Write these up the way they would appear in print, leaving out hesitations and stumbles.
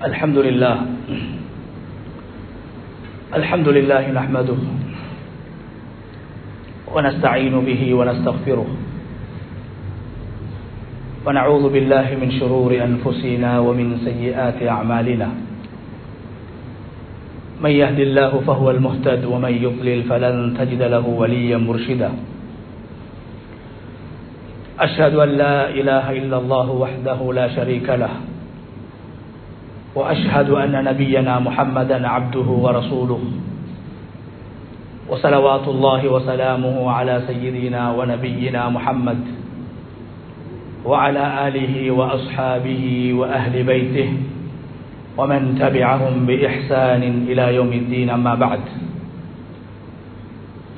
الحمد لله نحمده ونستعين به ونستغفره ونعوذ بالله من شرور أنفسنا ومن سيئات أعمالنا من يهد الله فهو المهتد ومن يضلل فلن تجد له وليا مرشدا أشهد أن لا إله إلا الله وحده لا شريك له وأشهد أن نبينا محمدا عبده ورسوله وصلوات الله وسلامه على سيدنا ونبينا محمد وعلى آله وأصحابه وأهل بيته ومن تبعهم بإحسان إلى يوم الدين. أما بعد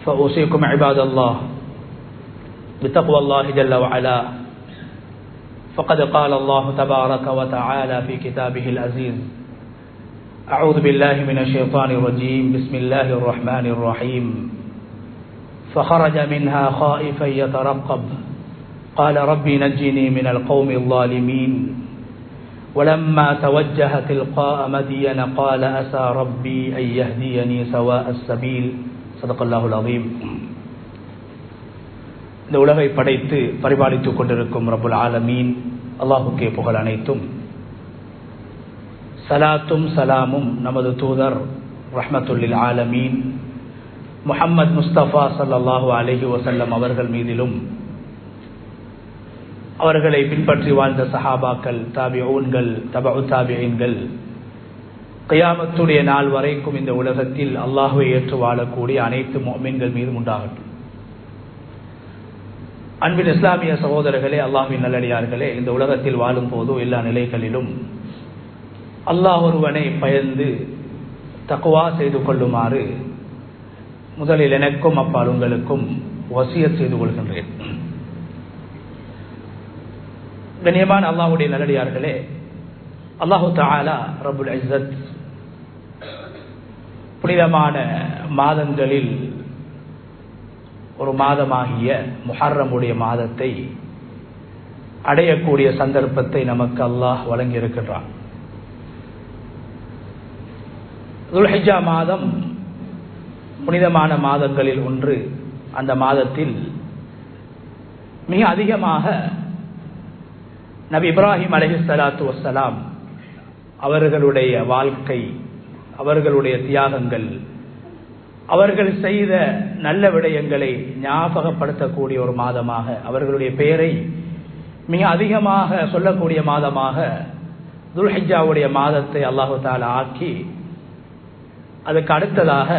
فأوصيكم عباد الله بتقوى الله جل وعلا، فقد قال الله تبارك وتعالى في كتابه العزيز: أعوذ بالله من الشيطان الرجيم، بسم الله الرحمن الرحيم. فخرج منها خائفا يترقب قال ربي نجني من القوم الظالمين ولما توجه تلقاء مدين قال عسى ربي أن يهديني سواء السبيل. صدق الله العظيم. இந்த உலகை படைத்து பரிபாலித்துக் கொண்டிருக்கும் ரப்புல் ஆலமீன் அல்லாஹுக்கே புகழ் அனைத்தும். சலாத்தும் சலாமும் நமது தூதர் ரஹ்மத்துல்லில் ஆலமீன் முஹம்மது முஸ்தபா ஸல்லல்லாஹு அலைஹி வஸல்லம் அவர்கள் மீதிலும், அவர்களை பின்பற்றி வாழ்ந்த சஹாபாக்கள், தாபிஊன்கள், தபஉ தாபிஈன்கள், கியாமத்துடைய நாள் வரைக்கும் இந்த உலகத்தில் அல்லாஹ்வை ஏற்று வாழக்கூடிய அனைத்து முஃமின்கள் மீதும் உண்டாகட்டும். அன்பின் இஸ்லாமிய சகோதரர்களே, அல்லாஹ்வின் நல்லடியார்களே, இந்த உலகத்தில் வாழும் போது எல்லா நிலைகளிலும் அல்லாஹ் ஒருவனை பயந்து தக்வா செய்து கொள்ளுமாறு முதலில் எனக்கும் அப்பால் உங்களுக்கும் வசியத் செய்து கொள்கின்றேன். கண்ணியமான அல்லாஹ்வுடைய நல்லடியார்களே, அல்லாஹு தஆலா ரப்புல் இஸ்ஸத் புனிதமான மாதங்களில் ஒரு மாதமாகிய முஹர்ரமுடைய மாதத்தை அடையக்கூடிய சந்தர்ப்பத்தை நமக்கு அல்லாஹ் வழங்கி இருக்கின்றான். துல்ஹிஜ்ஜா மாதம் புனிதமான மாதங்களில் ஒன்று. அந்த மாதத்தில் மிக அதிகமாக நபி இப்ராஹிம் அலைஹிஸ்ஸலாத்து வஸ்ஸலாம் அவர்களுடைய வாழ்க்கை, அவர்களுடைய தியாகங்கள், அவர்கள் செய்த நல்ல விடயங்களை ஞாபகப்படுத்தக்கூடிய ஒரு மாதமாக, அவர்களுடைய பெயரை மிக அதிகமாக சொல்லக்கூடிய மாதமாக துல்ஹிஜ்ஜாவுடைய மாதத்தை அல்லாஹு தஆலா ஆக்கி, அதுக்கு அடுத்ததாக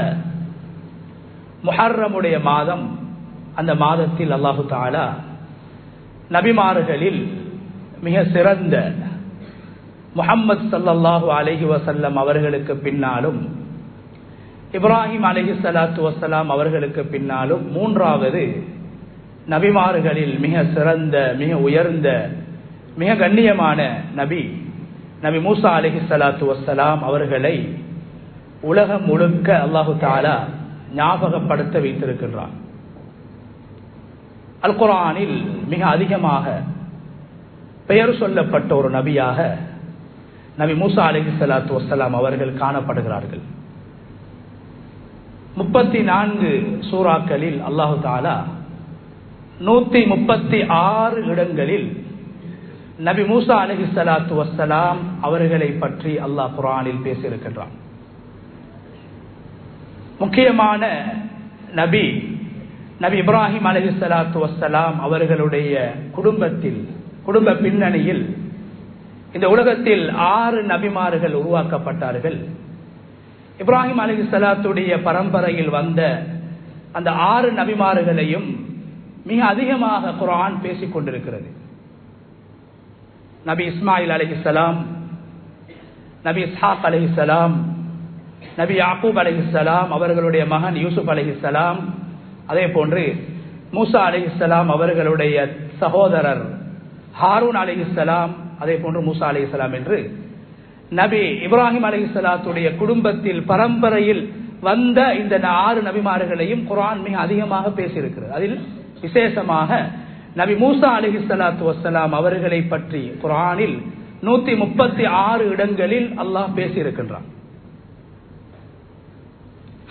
முஹர்ரமுடைய மாதம். அந்த மாதத்தில் அல்லாஹு தஆலா நபிமார்களில் மிக சிறந்த முஹம்மது ஸல்லல்லாஹு அலைஹி வஸல்லம் அவர்களுக்கு பின்னாலும், இப்ராஹிம் அலைஹிஸ்ஸலாத்து வஸ்ஸலாம் அவர்களுக்கு பின்னாலும் மூன்றாவது நபிமார்களில் மிக சிறந்த, மிக உயர்ந்த, மிக கண்ணியமான நபி மூசா அலைஹிஸ்ஸலாத்து வஸ்ஸலாம் அவர்களை உலகம் முழுக்க அல்லாஹு தஆலா ஞாபகப்படுத்த வைத்திருக்கின்றான். அல் குர்ஆனில் மிக அதிகமாக பெயர் சொல்லப்பட்ட ஒரு நபியாக நபி மூசா அலைஹிஸ்ஸலாத்து வஸ்ஸலாம் அவர்கள் காணப்படுகிறார்கள். 34 சூறாக்களில் அல்லாஹு தஆலா 136 இடங்களில் நபி மூசா அலைஹிஸ்ஸலாத்து வஸ்ஸலாம் அவர்களை பற்றி அல்லாஹ் குர்ஆனில் பேசியிருக்கின்றான். முக்கியமான நபி இப்ராஹிம் அலைஹிஸ்ஸலாத்து வஸ்ஸலாம் அவர்களுடைய குடும்ப பின்னணியில் இந்த உலகத்தில் 6 நபிமார்கள் உருவாக்கப்பட்டார்கள். இப்ராஹிம் அலைஹிஸ்ஸலாத்துடைய பரம்பரையில் வந்த அந்த 6 நபிமார்களையும் மிக அதிகமாக குர்ஆன் பேசிக் கொண்டிருக்கிறது. நபி இஸ்மாயில் அலைஹிஸ்ஸலாம், நபி இஸ்ஹாக் அலைஹிஸ்ஸலாம், நபி யாக்கூப் அலைஹிஸ்ஸலாம், அவர்களுடைய மகன் யூசுப் அலைஹிஸ்ஸலாம், அதே போன்று மூசா அலைஹிஸ்ஸலாம் அவர்களுடைய சகோதரர் ஹாரூன் அலைஹிஸ்ஸலாம், அதே போன்று மூசா அலைஹிஸ்ஸலாம் என்று நபி இப்ராஹிம் அலைஹிஸ்ஸலாத்துடைய குடும்பத்தில் பரம்பரையில் வந்த இந்த 6 நபிமார்களையும் குர்ஆன் மிக அதிகமாக பேசியிருக்கிறது. அதில் விசேஷமாக நபி மூசா அலைஹிஸ்ஸலாத்து வஸ்ஸலாம் அவர்களை பற்றி குர்ஆனில் 136 இடங்களில் அல்லாஹ் பேசியிருக்கின்றான்.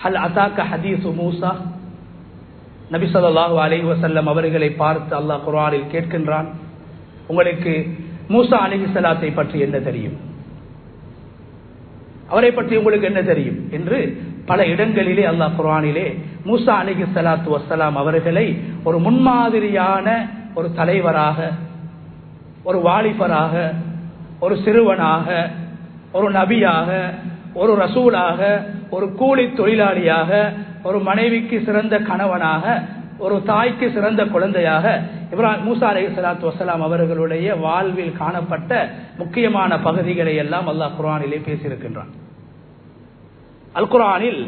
ஹல் அதாக்க ஹதீஸு மூசா, நபி ஸல்லல்லாஹு அலைஹி வஸல்லம் அவர்களை பார்த்து அல்லாஹ் குர்ஆனில் கேட்கின்றான், உங்களுக்கு மூசா அலைஹிஸ்ஸலாத்தை பற்றி என்ன தெரியும், அவரை பற்றி உங்களுக்கு என்ன தெரியும் என்று பல இடங்களிலே அல்லாஹ் குர்ஆனிலே மூசா அலைஹிஸ்ஸலாத்து வஸ்ஸலாம் அவர்களை ஒரு முன்மாதிரியான ஒரு தலைவராக, ஒரு வாலிபராக, ஒரு சிறுவனாக, ஒரு நபியாக, ஒரு ரசூலாக, ஒரு கூலி தொழிலாளியாக, ஒரு மனைவிக்கு சிறந்த கணவனாக, ஒரு தாய்க்கு சிறந்த குழந்தையாக மூசா அலைஹிஸ்ஸலாத்து வஸ்ஸலாம் அவர்களுடைய வாழ்வில் காணப்பட்ட முக்கியமான பகுதிகளை எல்லாம் அல்லாஹ் குர்ஆனிலே பேசியிருக்கின்றான். அல் குர்ஆனில்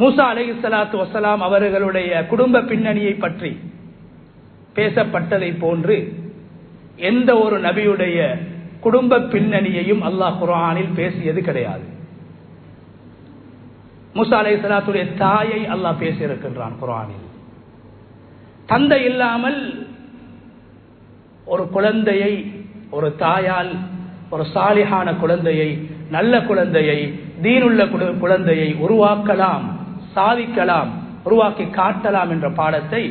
மூசா அலைஹிஸ்ஸலாத்து வஸ்ஸலாம் அவர்களுடைய குடும்ப பின்னணியை பற்றி பேசப்பட்டதை போன்று எந்த ஒரு நபியுடைய குடும்ப பின்னணியையும் அல்லாஹ் குர்ஆனில் பேசியது கிடையாது. மூசா அலைஹிஸ்ஸலாத்துடைய தாயை அல்லாஹ் பேசியிருக்கின்றான் குர்ஆனில். தந்தை இல்லாமல் ஒரு குழந்தையை, ஒரு தாயால் ஒரு சாலிஹான குழந்தையை, நல்ல குழந்தையை, தீனுள்ள குழந்தையை உருவாக்கலாம், சாதிக்கலாம், உருவாக்கி காட்டலாம் என்ற பாடத்தை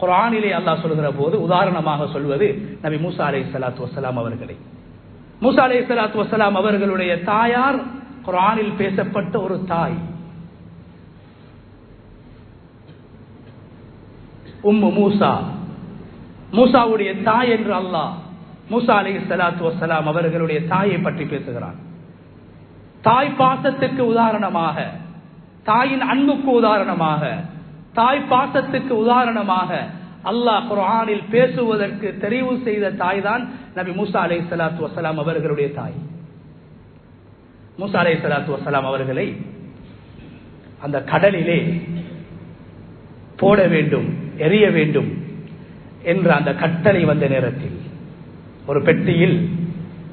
குர்ஆனிலே அல்லாஹ் சொல்கிற போது உதாரணமாக சொல்வது நபி மூசா அலைஹிஸ்ஸலாத்து வஸ்ஸலாம் அவர்களை. மூசா அலைஹிஸ்ஸலாத்து வஸ்ஸலாம் அவர்களுடைய தாயார் குர்ஆனில் பேசப்பட்ட ஒரு தாய், உம்மு மூசா, மூசாவுடைய தாய் என்று அல்லாஹ் மூசா அலைஹிஸ்ஸலாத்து வஸ்ஸலாம் அவர்களுடைய தாயை பற்றி பேசுகிறான். தாய் பாசத்துக்கு உதாரணமாக, தாயின் அன்புக்கு உதாரணமாக, தாய் பாசத்துக்கு உதாரணமாக அல்லாஹ் குர்ஆனில் பேசுவதற்கு தெரிவு செய்த தாய் தான் நபி மூசா அலைஹிஸ்ஸலாத்து வஸ்ஸலாம் அவர்களுடைய தாய். மூசா அலைஹிஸ்ஸலாத்து வஸ்ஸலாம் அவர்களை அந்த கடலிலே போட வேண்டும், எரிய வேண்டும் என்ற அந்த கட்டளை வந்த நேரத்தில் ஒரு பெட்டியில்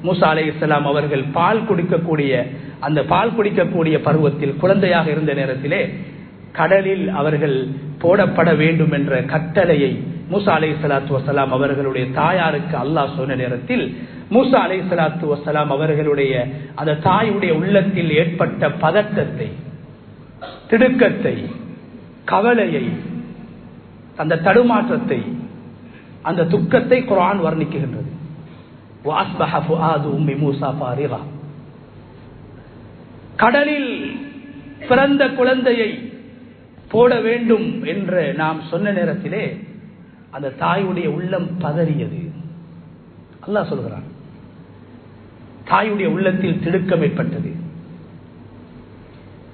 மூசா அலைஹிஸ்ஸலாம் அவர்கள் பால் குடிக்கக்கூடிய, அந்த பால் குடிக்கக்கூடிய பருவத்தில் குழந்தையாக இருந்த நேரத்திலே கடலில் அவர்கள் போடப்பட வேண்டும் என்ற கட்டளையை மூசா அலைஹிஸ்ஸலாத்து வஸ்ஸலாம் அவர்களுடைய தாயாருக்கு அல்லாஹ் சொன்ன நேரத்தில் மூசா அலைஹிஸ்ஸலாத்து வஸ்ஸலாம் அவர்களுடைய அந்த தாயுடைய உள்ளத்தில் ஏற்பட்ட பதட்டத்தை, திடுக்கத்தை, கவலையை, அந்த தடுமாற்றத்தை, அந்த துக்கத்தை குர்ஆன் வர்ணிக்குகின்றது. وَأَصْبَحَ فُؤَادُ أُمِّ مُوسَى فَارِغًا. கடலில் பிறந்த குழந்தையை போட வேண்டும் என்று நாம் சொன்ன நேரத்திலே அந்த தாயுடைய உள்ளம் பதறியது. அல்லாஹ் சொல்கிறான், தாயுடைய உள்ளத்தில் திடுக்கம் ஏற்பட்டது,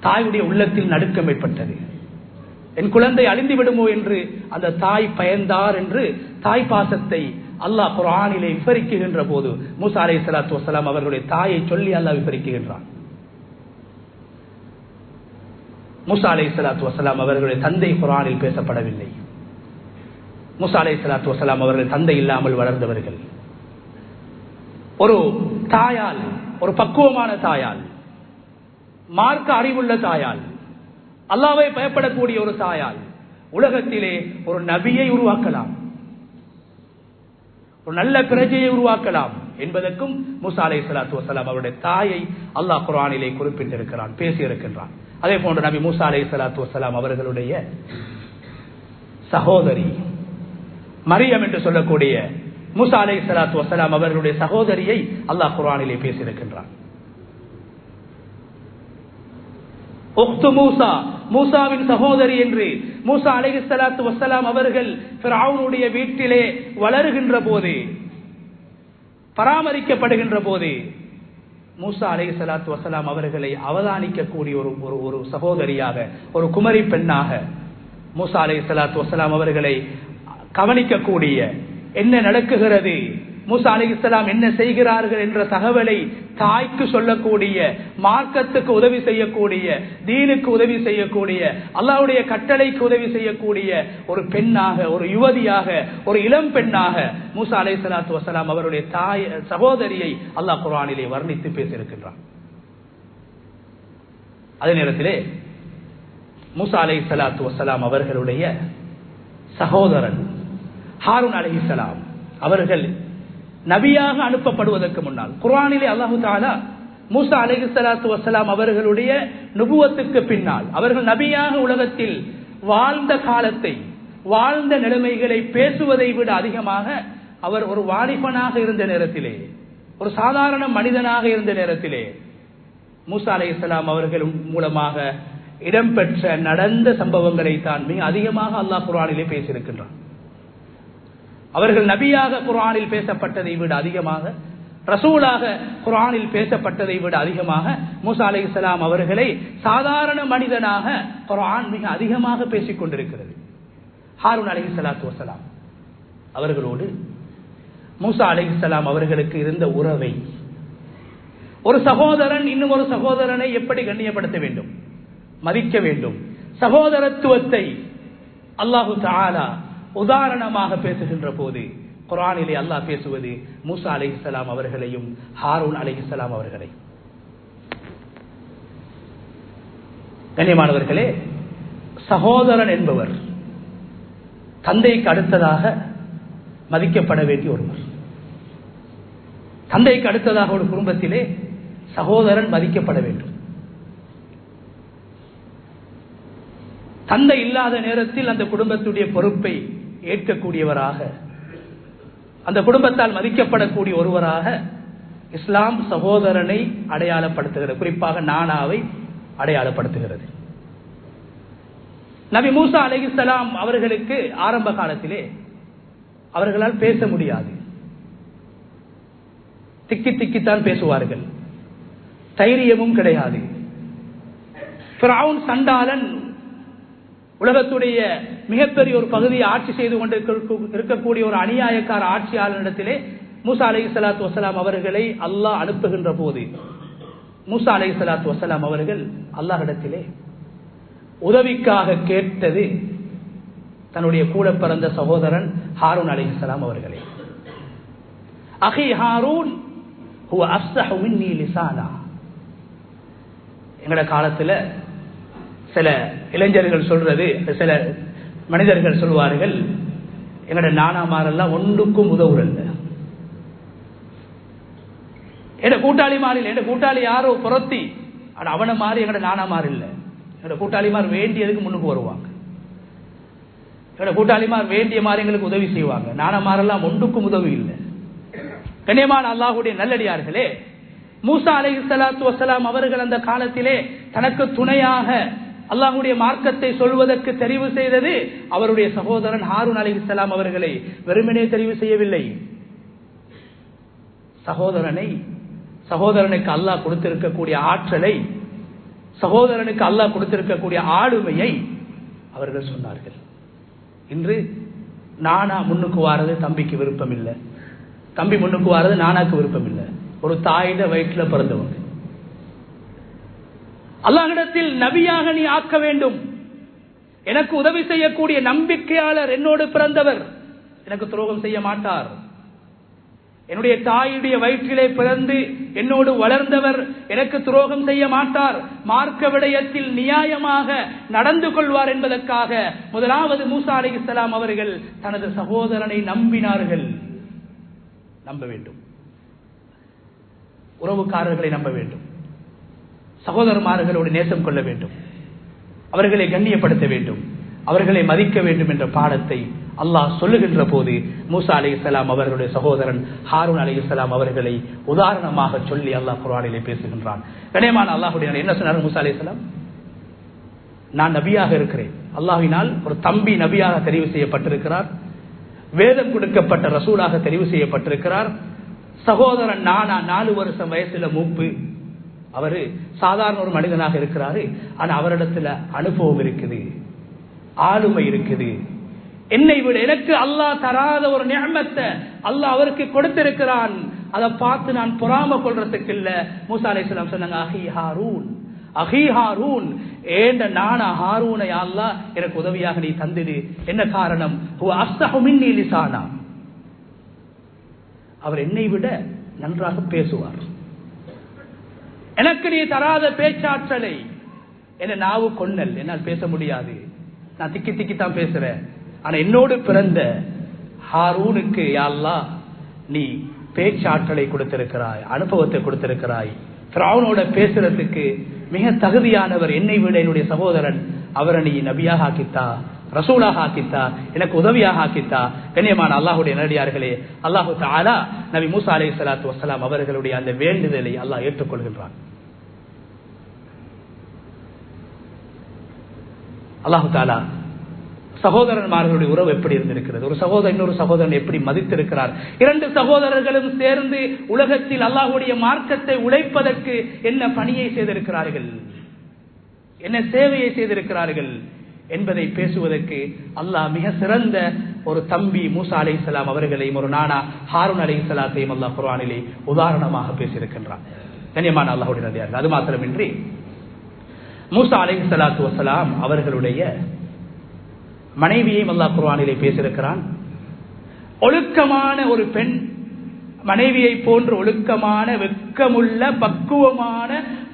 தாயுடைய உள்ளத்தில் நடுக்கம் ஏற்பட்டது. என் குழந்தை அழிந்து விடுமோ என்று அந்த தாய் பயந்தார் என்று தாய் பாசத்தை அல்லாஹ் குர்ஆனிலே விவரிக்கின்ற போது மூசா அலைஹிஸ்ஸலாத்து வஸ்ஸலாம் அவர்களுடைய தாயை சொல்லி அல்லாஹ் விவரிக்கின்றான். மூசா அலைஹிஸ்ஸலாத்து வஸ்ஸலாம் அவர்களுடைய தந்தை குர்ஆனில் பேசப்படவில்லை. மூசா அலைஹிஸ்ஸலாத்து வஸ்ஸலாம் அவர்கள் தந்தை இல்லாமல் வளர்ந்தவர்கள். ஒரு தாயால், ஒரு பக்குவமான தாயால், மார்க்க அறிவுள்ள தாயால், அல்லாஹ்வை பயப்படக்கூடிய ஒரு தாயால் உலகத்திலே ஒரு நபியை உருவாக்கலாம், ஒரு நல்ல பிரஜையை உருவாக்கலாம் என்பதற்கும் மூசா அலைஹிஸ்ஸலாத்து வஸ்ஸலாம் அவருடைய தாயை அல்லாஹ் குர்ஆனிலே குறிப்பிட்டிருக்கிறான், பேசியிருக்கின்றான். அதே போன்று நபி மூசா அலைஹிஸ்ஸலாத்து வஸ்ஸலாம் அவர்களுடைய சகோதரி மரியம் என்று சொல்லக்கூடிய மூசா அலைஹிஸ்ஸலாத்து வஸ்ஸலாம் அவர்களுடைய சகோதரியை அல்லாஹ் குர்ஆனிலே பேசியிருக்கின்றான். உக்து மூசா, மூசாவின் சகோதரி என்று மூசா அலைஹிஸ்ஸலாத்து வஸ்ஸலாம் அவர்கள் ஃபிரௌனுடைய வீட்டிலே வளருகின்ற போது, பராமரிக்கப்படுகின்ற போது மூசா அலைஹிஸ்ஸலாத்து வஸ்ஸலாம் அவர்களை அவதானிக்கக்கூடிய ஒரு சகோதரியாக, ஒரு குமரி பெண்ணாக, மூசா அலைஹிஸ்ஸலாத்து வஸ்ஸலாம் அவர்களை கவனிக்கக்கூடிய, என்ன நடக்குகிறது, மூசா அலைஹிஸ்ஸலாம் என்ன செய்கிறார்கள் என்ற தகவலை தாய்க்கு சொல்லக்கூடிய, மார்க்கத்துக்கு உதவி செய்யக்கூடிய, தீனுக்கு உதவி செய்யக்கூடிய, அல்லாஹ்வுடைய கட்டளைக்கு உதவி செய்யக்கூடிய ஒரு பெண்ணாக, ஒரு யுவதியாக, ஒரு இளம் பெண்ணாக மூசா அலைஹிஸ்ஸலாத்து வஸ்ஸலாம் அவருடைய தாய் சகோதரியை அல்லாஹ் குர்ஆனிலே வர்ணித்து பேசியிருக்கின்றான். அதே நேரத்திலே மூசா அலைஹிஸ்ஸலாத்து வஸ்ஸலாம் அவர்களுடைய சகோதரன் ஹாரூன் அலைஹிஸ்ஸலாம் அவர்கள் நபியாக அனுப்பப்படுவதற்கு முன்னால். குர்ஆனிலே அல்லாஹ் தஆலா மூசா அலைஹிஸ்ஸலாத்து வஸ்ஸலாம் அவர்களுடைய நுபுவத்துக்கு பின்னால், அவர்கள் நபியாக உலகத்தில் வாழ்ந்த காலத்தை, வாழ்ந்த நிலைமைகளை பேசுவதை விட அதிகமாக அவர் ஒரு வாலிபனாக இருந்த நேரத்திலே, ஒரு சாதாரண மனிதனாக இருந்த நேரத்திலே மூசா அலைஹிஸ்ஸலாம் அவர்கள் மூலமாக இடம்பெற்ற நடந்த சம்பவங்களை தான் மிக அதிகமாக அல்லாஹ் குர்ஆனிலே பேசியிருக்கின்றான். அவர்கள் நபியாக குர்ஆனில் பேசப்பட்டதை விட அதிகமாக, ரசூலாக குர்ஆனில் பேசப்பட்டதை விட அதிகமாக மூசா அலைஹிஸ்ஸலாம் அவர்களை சாதாரண மனிதனாக குர்ஆன் மிக அதிகமாக பேசிக் கொண்டிருக்கிறது. ஹாரூன் அலைஹிஸ்ஸலாத்து வஸ்ஸலாம் அவர்களோடு மூசா அலைஹிஸ்ஸலாம் அவர்களுக்கு இருந்த உறவை, ஒரு சகோதரன் இன்னும் ஒரு சகோதரனை எப்படி கண்ணியப்படுத்த வேண்டும், மதிக்க வேண்டும், சகோதரத்துவத்தை அல்லாஹு தஆலா உதாரணமாக பேசுகின்ற போது குர்ஆனிலே அல்லாஹ் பேசுவது மூசா அலைஹிஸ்ஸலாம் அவர்களையும் ஹாரூன் அலைஹிஸ்ஸலாம் அவர்களை. கண்ணியமானவர்களே, சகோதரன் என்பவர் தந்தைக்கு அடுத்ததாக மதிக்கப்பட வேண்டிய ஒருவர். தந்தைக்கு அடுத்ததாக ஒரு குடும்பத்திலே சகோதரன் மதிக்கப்பட வேண்டும். தந்தை இல்லாத நேரத்தில் அந்த குடும்பத்துடைய பொறுப்பை ஏற்கக்கூடியவராக, அந்த குடும்பத்தால் மதிக்கப்படக்கூடிய ஒருவராக இஸ்லாம் சகோதரனை அடையாளப்படுத்துகிறது. குறிப்பாக நானாவை அடையாளப்படுத்துகிறது. நபி மூசா அலைஹிஸ்ஸலாம் அவர்களுக்கு ஆரம்ப காலத்திலே அவர்களால் பேச முடியாது. திக்கி திக்கித்தான் பேசுவார்கள். தைரியமும் கிடையாது. ஃபிரௌன் சண்டாளன் உலகத்துடைய மிகப்பெரிய ஒரு பகுதியை ஆட்சி செய்து கொண்டு இருக்கக்கூடிய ஒரு அநியாயக்கார ஆட்சியாளரிடத்திலே மூசா அலைஹிஸ்ஸலாத்து வஸ்ஸலாம் அவர்களை அல்லாஹ் அனுப்புகின்ற போது மூசா அலைஹிஸ்ஸலாத்து வஸ்ஸலாம் அவர்கள் அல்லாஹ்விடத்திலே உதவிக்காக கேட்டது தன்னுடைய கூட பிறந்த சகோதரன் ஹாரூன் அலைஹிஸ்ஸலாம் அவர்களே. அஹி ஹாரூன் ஹுவ அஃஸஹு மின்னி லிசானா. எங்கட காலத்துல சில இளைஞர்கள் சொல்றது, சில மனிதர்கள் சொல்வார்கள், எங்கட நானாமாரெல்லாம் ஒன்றுக்கும் உதவுறல்ல, என் கூட்டாளிமாரில் என் கூட்டாளி யாரோ புறத்தி, ஆனா அவனை மாறி எங்கட நானாமார் இல்லை. எங்கட கூட்டாளிமார் வேண்டியதுக்கு முன்னுக்கு வருவாங்க. எங்கட கூட்டாளிமார் வேண்டிய மாதிரி எங்களுக்கு உதவி செய்வாங்க. நானாமாரெல்லாம் ஒன்றுக்கும் உதவி இல்லை. கண்ணியமான அல்லாஹ்வுடைய நல்லடியார்களே, மூசா அலைஹிஸ்ஸலாத்து வஸ்ஸலாம் அவர்கள் அந்த காலத்திலே தனக்கு துணையாக அல்லாஹ்வுடைய மார்க்கத்தை சொல்வதற்கு தெரிவு செய்தது அவருடைய சகோதரன் ஹாரூன் அலைஹிஸ்ஸலாம் அவர்களை. வெறுமனே தெரிவு செய்யவில்லை. சகோதரனுக்கு அல்லாஹ் கொடுத்திருக்கக்கூடிய ஆற்றலை, சகோதரனுக்கு அல்லாஹ் கொடுத்திருக்கக்கூடிய ஆளுமையை அவர்கள் சொன்னார்கள். இன்று நானா முன்னுக்கு வாரது தம்பிக்கு விருப்பம் இல்லை, தம்பி முன்னுக்கு வாரது நானாக்கு விருப்பம் இல்லை. ஒரு தாயிட வயிற்றுல பிறந்தவங்க. அல்லாஹ்விடத்தில் நபியாக நீ ஆக்க வேண்டும், எனக்கு உதவி செய்யக்கூடிய நம்பிக்கையாளர் என்னோடு பிறந்தவர், எனக்கு துரோகம் செய்ய மாட்டார், என்னுடைய தாயுடைய வயிற்றிலே பிறந்து என்னோடு வளர்ந்தவர் எனக்கு துரோகம் செய்ய மாட்டார், மார்க்க விடயத்தில் நியாயமாக நடந்து கொள்வார் என்பதற்காக முதலாவது மூசா அலைஹிஸ்ஸலாம் அவர்கள் தனது சகோதரனை நம்பினார்கள். நம்ப வேண்டும், உறவுக்காரர்களை நம்ப வேண்டும், சகோதரமார்களோடு நேசம் கொள்ள வேண்டும், அவர்களை கண்ணியப்படுத்த வேண்டும், அவர்களை மதிக்க வேண்டும் என்ற பாடத்தை அல்லாஹ் சொல்லுகின்ற போது மூசா அலைஹிஸ்ஸலாம் அவர்களுடைய சகோதரன் ஹாரூன் அலைஹிஸ்ஸலாம் அவர்களை உதாரணமாக சொல்லி அல்லாஹ் குர்ஆனிலே பேசுகின்றான். கண்ணியமான அல்லாஹ்வுடைய என்ன சொன்னார் மூசா அலைஹிஸ்ஸலாம்? நான் நபியாக இருக்கிறேன், அல்லாஹ்வினால் ஒரு தம்பி நபியாக தெரிவு செய்யப்பட்டிருக்கிறார், வேதம் கொடுக்கப்பட்ட ரசூலாக தெரிவு செய்யப்பட்டிருக்கிறார். சகோதரன் நானா 4 வருஷம் வயசுல மூப்பு, அவரு சாதாரண ஒரு மனிதனாக இருக்கிறாரு. ஆனா அவரிடத்துல அனுபவம் இருக்குது, ஆளுமை இருக்குது. என்னை விட எனக்கு அல்லாஹ் தராத ஒரு நிஅமத்தை அல்லாஹ் அவருக்கு கொடுத்திருக்கிறான். அதை பார்த்து நான் பொறாம கொள்றதுக்கு இல்ல. மூசா அலைஹிஸ்ஸலாம் சொன்னாங்க, அஹி ஹாரூன், ஏண்ட நானா ஹாரூனை அல்லாஹ் எனக்கு உதவியாக நீ தந்திடு. என்ன காரணம்? ஹுவ அஃஸஹு மின்னி லிசானா, அவர் என்னை விட நன்றாக பேசுவார். எனக்கு நீ தராத பேச்சாற்றலை, என்ன நாவு கொன்னல், என்னால் பேச முடியாது, நான் திக்கி திக்கித்தான் பேசுறேன். ஆனா என்னோடு பிறந்த ஹாரூனுக்கு யா அல்லாஹ் நீ பேச்சாற்றலை கொடுத்திருக்கிறாய், அனுபவத்தை கொடுத்திருக்கிறாய். ஃபிரௌனோட பேசுறதுக்கு மிக தகுதியானவர் என்னை விட என்னுடைய சகோதரன், அவரை நீ நபியாக ஆக்கித்தா, ரசூலாக ஆக்கித்தா, எனக்கு உதவியாக ஆக்கித்தா. கண்ணியமான அல்லாஹுடைய நல்லடியார்களே, அல்லாஹு தஆலா நபி மூசா அலைஹிஸ்ஸலாத்து வஸ்ஸலாம் அவர்களுடைய அந்த வேண்டுதலை அல்லாஹ் ஏற்றுக்கொள்கின்றான். அல்லாஹு தஆலா சகோதரன்மார்களுடைய உறவு எப்படி இருந்திருக்கிறது, ஒரு சகோதரன் இன்னொரு சகோதரன் எப்படி மதித்திருக்கிறார். இரண்டு சகோதரர்களும் சேர்ந்து உலகத்தில் அல்லாஹ்வுடைய மார்க்கத்தை உழைப்பதற்கு என்ன பணியை செய்திருக்கிறார்கள், என்ன சேவையை செய்திருக்கிறார்கள் என்பதை பேசுவதற்கு அல்லாஹ் மிக சிறந்த ஒரு தம்பி மூசா அலைஹிஸ்ஸலாம் அவர்களையும் ஒரு நானா ஹாரூன் அலைஹிஸ்ஸலாத்தையும் அல்லாஹ் குர்ஆனிலே உதாரணமாக பேசியிருக்கின்றான். கண்ணியமான அல்லாஹ்வுடைய நல்லடியார்கள், அது மாத்திரமின்றி மூசா அலைஹிஸ்ஸலாத்து வஸ்ஸலாம் அவர்களுடைய மனைவியையும் அல்லாஹ் குர்ஆனிலே பேசியிருக்கிறான். ஒழுக்கமான ஒரு பெண், மனைவியை போன்ற ஒழுக்கமான, வெட்கமுள்ள, பக்குவமான,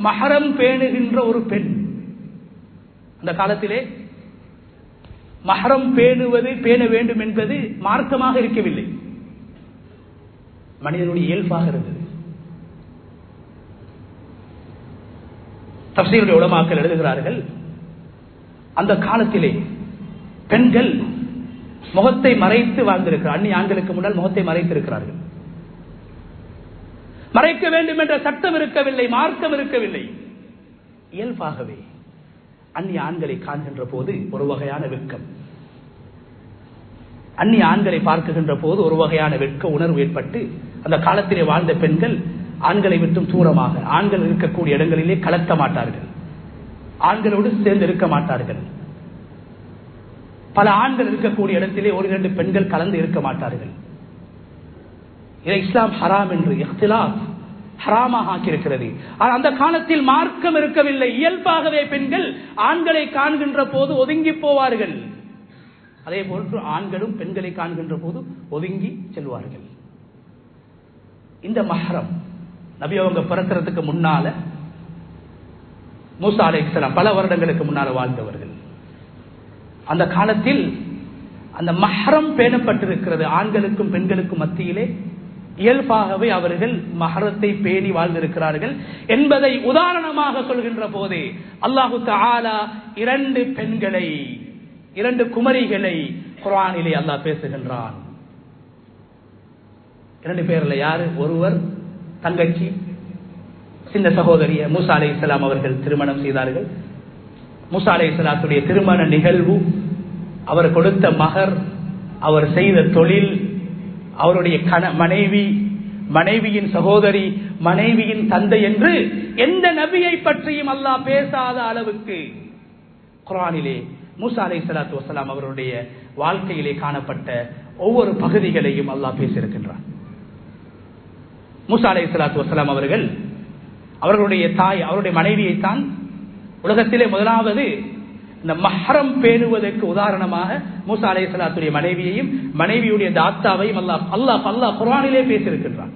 மஹரம் பேணுகின்ற ஒரு பெண். அந்த காலத்திலே மஹரம் பேண வேண்டும் என்பது மார்க்கமாக இருக்கவில்லை, மனிதனுடைய இயல்பாக இருந்தது. தஃசீருடைய உலமாக்கள் எழுதுகிறார்கள், அந்த காலத்திலே பெண்கள் முகத்தை மறைத்து வாழ்ந்திருக்கிறார். அந்நிய ஆண்களுக்கு முன்னால் முகத்தை மறைத்திருக்கிறார்கள். மறைக்க வேண்டும் என்ற சட்டம் இருக்கவில்லை, மார்க்கம் இருக்கவில்லை. இயல்பாகவே அந்நிய ஆண்களை காண்கின்ற போது ஒரு வகையான வெட்கம், அந்நிய ஆண்களை பார்க்கின்ற போது ஒரு வகையான வெட்க உணர்வு ஏற்பட்டு அந்த காலத்திலே வாழ்ந்த பெண்கள் ஆண்களை விட்டும் தூரமாக, ஆண்கள் இருக்கக்கூடிய இடங்களிலே கலக்க மாட்டார்கள், ஆண்களோடு சேர்ந்து இருக்க மாட்டார்கள். பல ஆண்கள் இருக்கக்கூடிய இடத்திலே ஒரு இரண்டு பெண்கள் கலந்து இருக்க மாட்டார்கள். இதை இஸ்லாம் ஹராம் என்று இஹ்திலாஃப் ஹராமாக ஆக்கியிருக்கிறது. ஆனால் அந்த காலத்தில் மார்க்கம் இருக்கவில்லை. இயல்பாகவே பெண்கள் ஆண்களை காண்கின்ற போது ஒதுங்கி போவார்கள். அதே போன்று ஆண்களும் பெண்களை காண்கின்ற போது ஒதுங்கி செல்வார்கள். இந்த மஹரம் நபி அவங்க பிறக்கிறதுக்கு முன்னால மூசா அலைஹிஸ்ஸலாம் பல வருடங்களுக்கு முன்னால வாழ்ந்தவர்கள். அந்த காலத்தில் அந்த மஹரம் பேணப்பட்டிருக்கிறது. ஆண்களுக்கும் பெண்களுக்கும் மத்தியிலே இயல்பாகவே அவர்கள் மஹரத்தை பேணி வாழ்ந்திருக்கிறார்கள் என்பதை உதாரணமாக சொல்கின்ற போதே அல்லாஹு தஆலா இரண்டு பெண்களை, இரண்டு குமரிகளை குர்ஆனிலே அல்லாஹ் பேசுகின்றான். இரண்டு பேர்ல யாரு? ஒருவர் தங்கச்சி, சின்ன சகோதரிய மூசா அலைஹிஸ்ஸலாம் அவர்கள் திருமணம் செய்தார்கள். மூசா அலைஹிஸ்ஸலாத்துடைய திருமண நிகழ்வு, அவர் கொடுத்த மகர், அவர் செய்த தொழில், அவருடைய மனைவி, மனைவியின் சகோதரி, மனைவியின் தந்தை என்று எந்த நபியை பற்றியும் அல்லாஹ் பேசாத அளவுக்கு குர்ஆனிலே மூசா அலைஹிஸ்ஸலாத்து வஸ்ஸலாம் அவருடைய வாழ்க்கையிலே காணப்பட்ட ஒவ்வொரு பகுதிகளையும் அல்லாஹ் பேசியிருக்கின்றார். மூசா அலைஹிஸ்ஸலாத்து வஸ்ஸலாம் அவர்கள் அவர்களுடைய தாய், அவருடைய மனைவியைத்தான் உலகத்திலே முதலாவது இந்த மஹரம் பேணுவதற்கு உதாரணமாக மூசா அலைஹிஸ்ஸலாத்துடைய மனைவியையும் மனைவியுடைய தாத்தாவையும் அல்லாஹ் குர்ஆனிலே பேசியிருக்கின்றான்.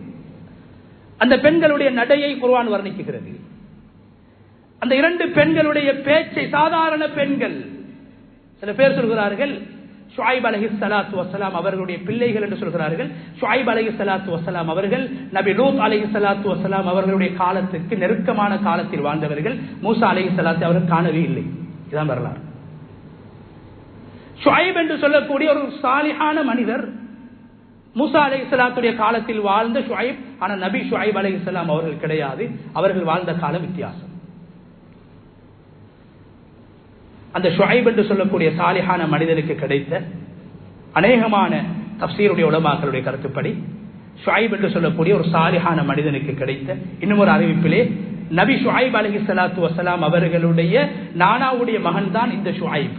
அந்த பெண்களுடைய நடையை குர்ஆன் வர்ணிக்குகிறது. அந்த இரண்டு பெண்களுடைய பேச்சை, சாதாரண பெண்கள், சில பேர் சொல்கிறார்கள் ஷுஐப் அலைஹிஸ்ஸலாத்து வஸ்ஸலாம் அவர்களுடைய பிள்ளைகள் என்று சொல்கிறார்கள். ஷுஐப் அலைஹிஸ்ஸலாத்து வஸ்ஸலாம் அவர்கள் நபி லூத் அலைஹிஸ்ஸலாத்து வஸ்ஸலாம் அவர்களுடைய காலத்துக்கு நெருக்கமான காலத்தில் வாழ்ந்தவர்கள். மூசா அலைஹிஸ்ஸலாத்து அவர்கள் காணவே இல்லை. இதுதான் வரலாறு. ஷுஐப் என்று சொல்லக்கூடிய ஒரு சாலிஹான மனிதர், மூசா அலைஹிஸ்ஸலாத்துடைய காலத்தில் வாழ்ந்த ஷுஐப். ஆனால் நபி ஷுஐப் அலைஹிஸ்ஸலாம் அவர்கள் கிடையாது. அவர்கள் வாழ்ந்த காலம் வித்தியாசம். அந்த ஷுஐப் என்று சொல்லக்கூடிய சாலிஹான மனிதனுக்கு கிடைத்த அநேகமான தஃசீருடைய உலமாக்களுடைய கருத்துப்படி, ஷுஐப் என்று சொல்லக்கூடிய ஒரு சாலிஹான மனிதனுக்கு கிடைத்த இன்னும் ஒரு அறிவிப்பிலே நபி ஷுஐப் அலைஹிஸ்ஸலாத்து வஸ்ஸலாம் அவர்களுடைய நானாவுடைய மகன் தான் இந்த ஷுஐப்.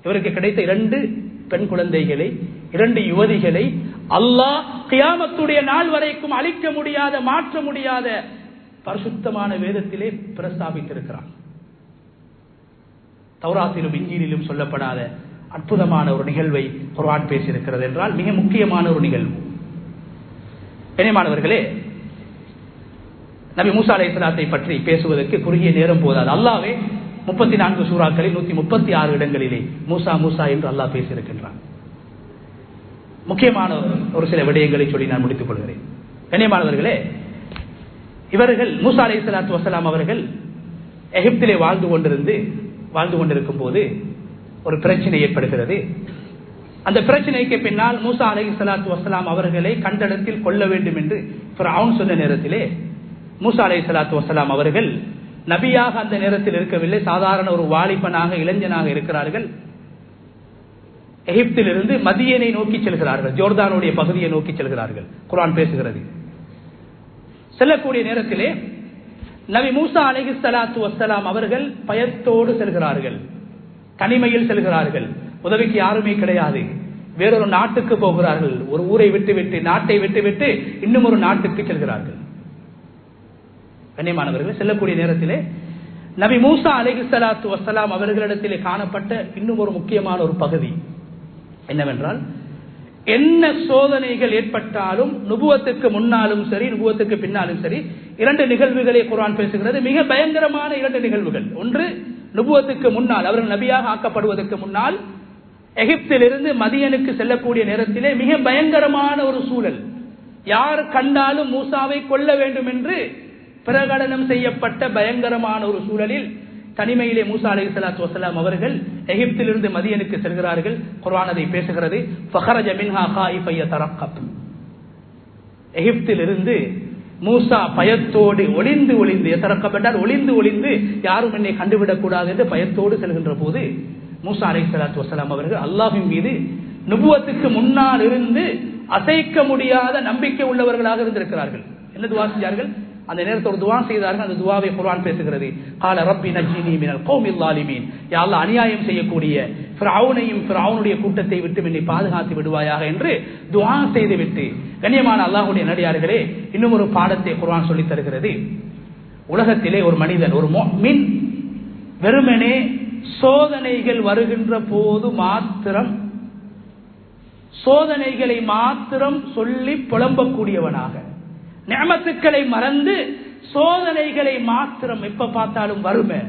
இவருக்கு கிடைத்த இரண்டு பெண் குழந்தைகளை, இரண்டு யுவதிகளை அல்லாஹ் கியாமத்துடைய நாள் வரைக்கும் அழிக்க முடியாத, மாற்ற முடியாத பரிசுத்தமான வேதத்திலே பிரஸ்தாபித்திருக்கிறான். தௌராத்திலும் இன்ஜீலிலும் சொல்லப்படாத அற்புதமான ஒரு நிகழ்வை குர்ஆன் பேசியிருக்கிறது என்றால் மிக முக்கியமான ஒரு நிகழ்வு. கண்ணியமானவர்களே, நபி மூசா அலைஹிஸ்ஸலாத்தை பற்றி பேசுவதற்கு குறுகிய நேரம் போதாது. அல்லாஹ்வே 34 சூறாக்களில் 136 இடங்களிலே மூசா மூசா என்று அல்லாஹ் பேசியிருக்கின்றான். முக்கியமான ஒரு சில விடயங்களை சொல்லி நான் முடித்துக் கொள்கிறேன். கண்ணியமானவர்களே, இவர்கள் மூசா அலைஹிஸ்ஸலாத்து வஸ்ஸலாம் அவர்கள் எகிப்திலே வாழ்ந்து கொண்டிருக்கும் போது ஒரு பிரச்சனை ஏற்படுகிறது. அந்த பிரச்சனைக்கு பின்னால் மூசா அலைஹிஸ்ஸலாத்து வஸ்ஸலாம் அவர்களை கண்டடத்தில் கொல்ல வேண்டும் என்று ஃபிரௌன் சொன்ன நேரத்திலே மூசா அலைஹிஸ்ஸலாத்து வஸ்ஸலாம் அவர்கள் நபியாக அந்த நேரத்தில் இருக்கவில்லை, சாதாரண ஒரு வாலிபனாக இளைஞனாக இருக்கிறார்கள். எகிப்திலிருந்து மதியனை நோக்கி செல்கிறார்கள், ஜோர்தானுடைய பகுதியை நோக்கி செல்கிறார்கள். குர்ஆன் பேசுகிறது. செல்லக்கூடிய நேரத்திலே நபி மூசா அலைஹிஸ்ஸலாத்து வஸ்ஸலாம் அவர்கள் பயத்தோடு செல்கிறார்கள், தனிமையில் செல்கிறார்கள், உதவிக்கு யாருமே கிடையாது. வேறொரு நாட்டுக்கு போகிறார்கள், ஒரு ஊரை விட்டுவிட்டு நாட்டை விட்டுவிட்டு இன்னும் ஒரு நாட்டுக்கு செல்கிறார்கள். கண்ணியமானவர்கள், செல்லக்கூடிய நேரத்திலே நபி மூசா அலைஹிஸ்ஸலாத்து வஸ்ஸலாம் அவர்களிடத்திலே காணப்பட்ட இன்னும் ஒரு முக்கியமான ஒரு பகுதி என்னவென்றால், என்ன சோதனைகள் ஏற்பட்டாலும் நுபுவத்துக்கு முன்னாலும் சரி நுபுவத்துக்கு பின்னாலும் சரி இரண்டு நிகழ்வுகளை குர்ஆன் பேசுகிறது. மிக பயங்கரமான இரண்டு நிகழ்வுகள். ஒன்று, நுபுவத்துக்கு முன்னால், அவர்கள் நபியாக ஆக்கப்படுவதற்கு முன்னால் எகிப்திலிருந்து மதியனுக்கு செல்லக்கூடிய நேரத்திலே மிக பயங்கரமான ஒரு சூழல். யார் கண்டாலும் மூசாவை கொல்ல வேண்டும் என்று பிரகடனம் செய்யப்பட்ட பயங்கரமான ஒரு சூழலில் தனிமையிலே மூசா அலைஹிஸ்ஸலாத்து வஸ்ஸலாம் அவர்கள் எகிப்திலிருந்து மதியனுக்கு செல்கிறார்கள். குர்ஆன் அதை பேசுகிறது. ஃபஹரஜ மின்ஹா காயிஃபன் யதரக்கப். எகிப்திலிருந்து மூசா பயத்தோடு ஒளிந்து யதரக்கப் என்றால் ஒளிந்து யாரும் என்னை கண்டுவிடக் கூடாது என்று பயத்தோடு செல்கின்ற போது மூசா அலைஹிஸ்ஸலாத்து வஸ்ஸலாம் அவர்கள் அல்லாஹ்வின் மீது நுபுவத்துக்கு முன்னால் இருந்து அசைக்க முடியாத நம்பிக்கை உள்ளவர்களாக இருந்திருக்கிறார்கள். என்ன துஆ செஞ்சார்கள்? அந்த நேரத்தில் ஒரு துஆ செய்தார்கள். அந்த துஆவை குர்ஆன் பேசுகிறது. قال رب نجني من القوم الظالمين. யா அல்லாஹ், அநியாயம் செய்யக்கூடிய ஃபிரௌனையும் ஃபிரௌனுடைய கூட்டத்தை விட்டு என்னை பாதுகாத்து விடுவாயாக என்று துஆ செய்துவிட்டு, கண்ணியமான அல்லாஹ்வுடைய நல்லடியார்களே, இன்னும் ஒரு பாடத்தை குர்ஆன் சொல்லித் தருகிறது. உலகத்திலே ஒரு மனிதன், ஒரு முஃமின், வெறுமனே சோதனைகள் வருகின்ற போது மாத்திரம் சோதனைகளை மாத்திரம் சொல்லி புலம்பக்கூடியவனாக, நிஅமத்துக்களை மறந்து சோதனைகளை மாத்திரம், எப்ப பார்த்தாலும் வறுமை,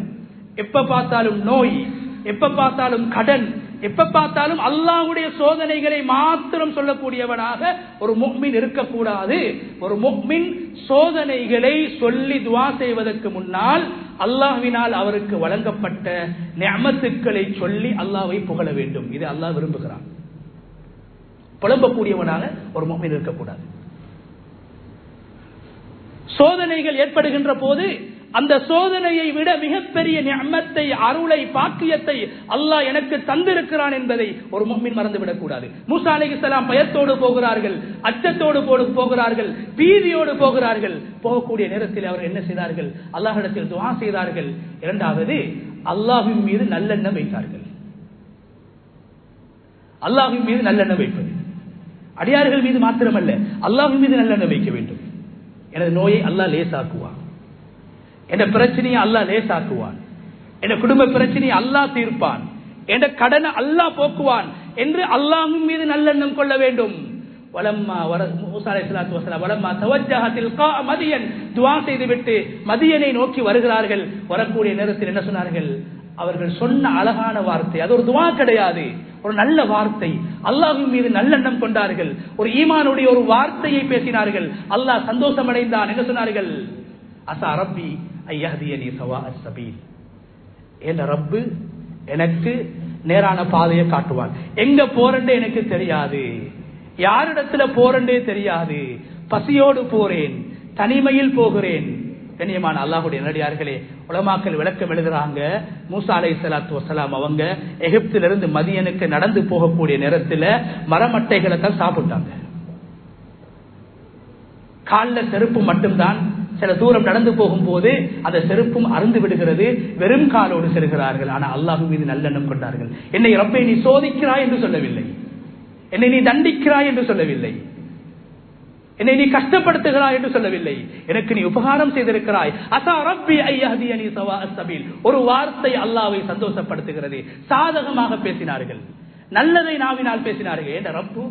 எப்ப பார்த்தாலும் நோய், எப்ப பார்த்தாலும் கடன், எப்ப பார்த்தாலும் அல்லாஹ்வுடைய சோதனைகளை மாத்திரம் சொல்லக்கூடியவனாக ஒரு முஃமின் இருக்கக்கூடாது. ஒரு முஃமின் சோதனைகளை சொல்லி துஆ செய்வதற்கு முன்னால் அல்லாஹ்வினால் அவருக்கு வழங்கப்பட்ட நிஅமத்துக்களை சொல்லி அல்லாஹ்வை புகழ வேண்டும். இது அல்லாஹ் விரும்புகிறான். புலம்பக்கூடியவனாக ஒரு முஃமின் இருக்கக்கூடாது. சோதனைகள் ஏற்படுகின்ற போது அந்த சோதனையை விட மிகப்பெரிய நிஅமத்தை, அருளை, பாக்கியத்தை அல்லாஹ் எனக்கு தந்திருக்கிறான் என்பதை ஒரு முஃமின் மறந்துவிடக் கூடாது. மூசா அலைஹிஸ்ஸலாம் பயத்தோடு போகிறார்கள், அச்சத்தோடு போகிறார்கள், பீதியோடு போகிறார்கள். போகக்கூடிய நேரத்தில் அவர் என்ன செய்தார்கள்? அல்லாஹ்விடத்தில் துஆ செய்தார்கள். இரண்டாவது, அல்லாஹ்வின் மீது நல்லெண்ணம் வைத்தார்கள். அல்லாஹ்வின் மீது நல்லெண்ணம் வைப்பது, அடியார்கள் மீது மாத்திரமல்ல, அல்லாஹ்வின் மீது நல்லெண்ணம் வைக்க வேண்டும். எனது நோயை அல்லாஹ் லேசாக்குவான், என்ற பிரச்சனையை அல்லாஹ் லேசாக்குவான், என்ற குடும்ப பிரச்சனையை அல்லாஹ் தீர்ப்பான், என்ற கடனை அல்லாஹ் போக்குவான் என்று அல்லாஹ்வின் மீது நல்லெண்ணம் கொள்ள வேண்டும். மூசா அலைஹிஸ்ஸலாத்து வஸ்ஸலாம் வலம்மா தவஜ்ஜஹ தில்கா மதியன், துஆ செய்துவிட்டு மதியனை நோக்கி வருகிறார்கள். வரக்கூடிய நேரத்தில் என்ன சொன்னார்கள்? அவர்கள் சொன்ன அழகான வார்த்தை, அது ஒரு துஆ கிடையாது, ஒரு நல்ல வார்த்தை. அல்லாஹ்வின் மீது நல்லெண்ணம் கொண்டார்கள், ஒரு ஈமானுடைய ஒரு வார்த்தையை பேசினார்கள். அல்லாஹ் சந்தோஷம் அடைந்தான். என்ன சொன்னார்கள்? அஸா ரப்பி ஐயஹ்தியனி ஸவாஅஸ் ஸபீல். என் ரப்பு எனக்கு நேரான பாதையை காட்டுவான். எங்க போறேன்னு எனக்கு தெரியாது, யாரிடத்துல போறேன்னே தெரியாது, பசியோடு போறேன், தனிமையில் போகிறேன். கண்ணியமான அல்லாஹ்வுடைய நல்லடியார்களே, உலமாக்கள் விளக்கம் எழுதுறாங்க. மூசா அலைஹிஸ்ஸலாத்து வஸ்ஸலாம் அவங்க எகிப்திலிருந்து மதியனுக்கு நடந்து போகக்கூடிய நேரத்தில் மரமட்டைகளை தான் சாப்பிட்டாங்க. காலில் செருப்பு மட்டும்தான். சில தூரம் நடந்து போகும்போது அந்த செருப்பும் அருந்து விடுகிறது, வெறும் காலோடு செல்கிறார்கள். ஆனால் அல்லாஹ்வின் மீது நல்லெண்ணம் கொண்டார்கள். என்னை ரப்பே நீ சோதிக்கிறாய் என்று சொல்லவில்லை, என்னை நீ தண்டிக்கிறாய் என்று சொல்லவில்லை, என்னை நீ கஷ்டப்படுத்துகிறாய் என்று சொல்லவில்லை, எனக்கு நீ உபகாரம் செய்திருக்கிறாய். அஸா ரப்பி ஐயஹ்தியனி ஸவாஅஸ் ஸபீல். ஒரு வார்த்தை அல்லாஹ்வை சந்தோஷப்படுத்துகிறது. சாதகமாக பேசினார்கள், நல்லதை நாவினால் பேசினார்கள். என்ற ரப்பு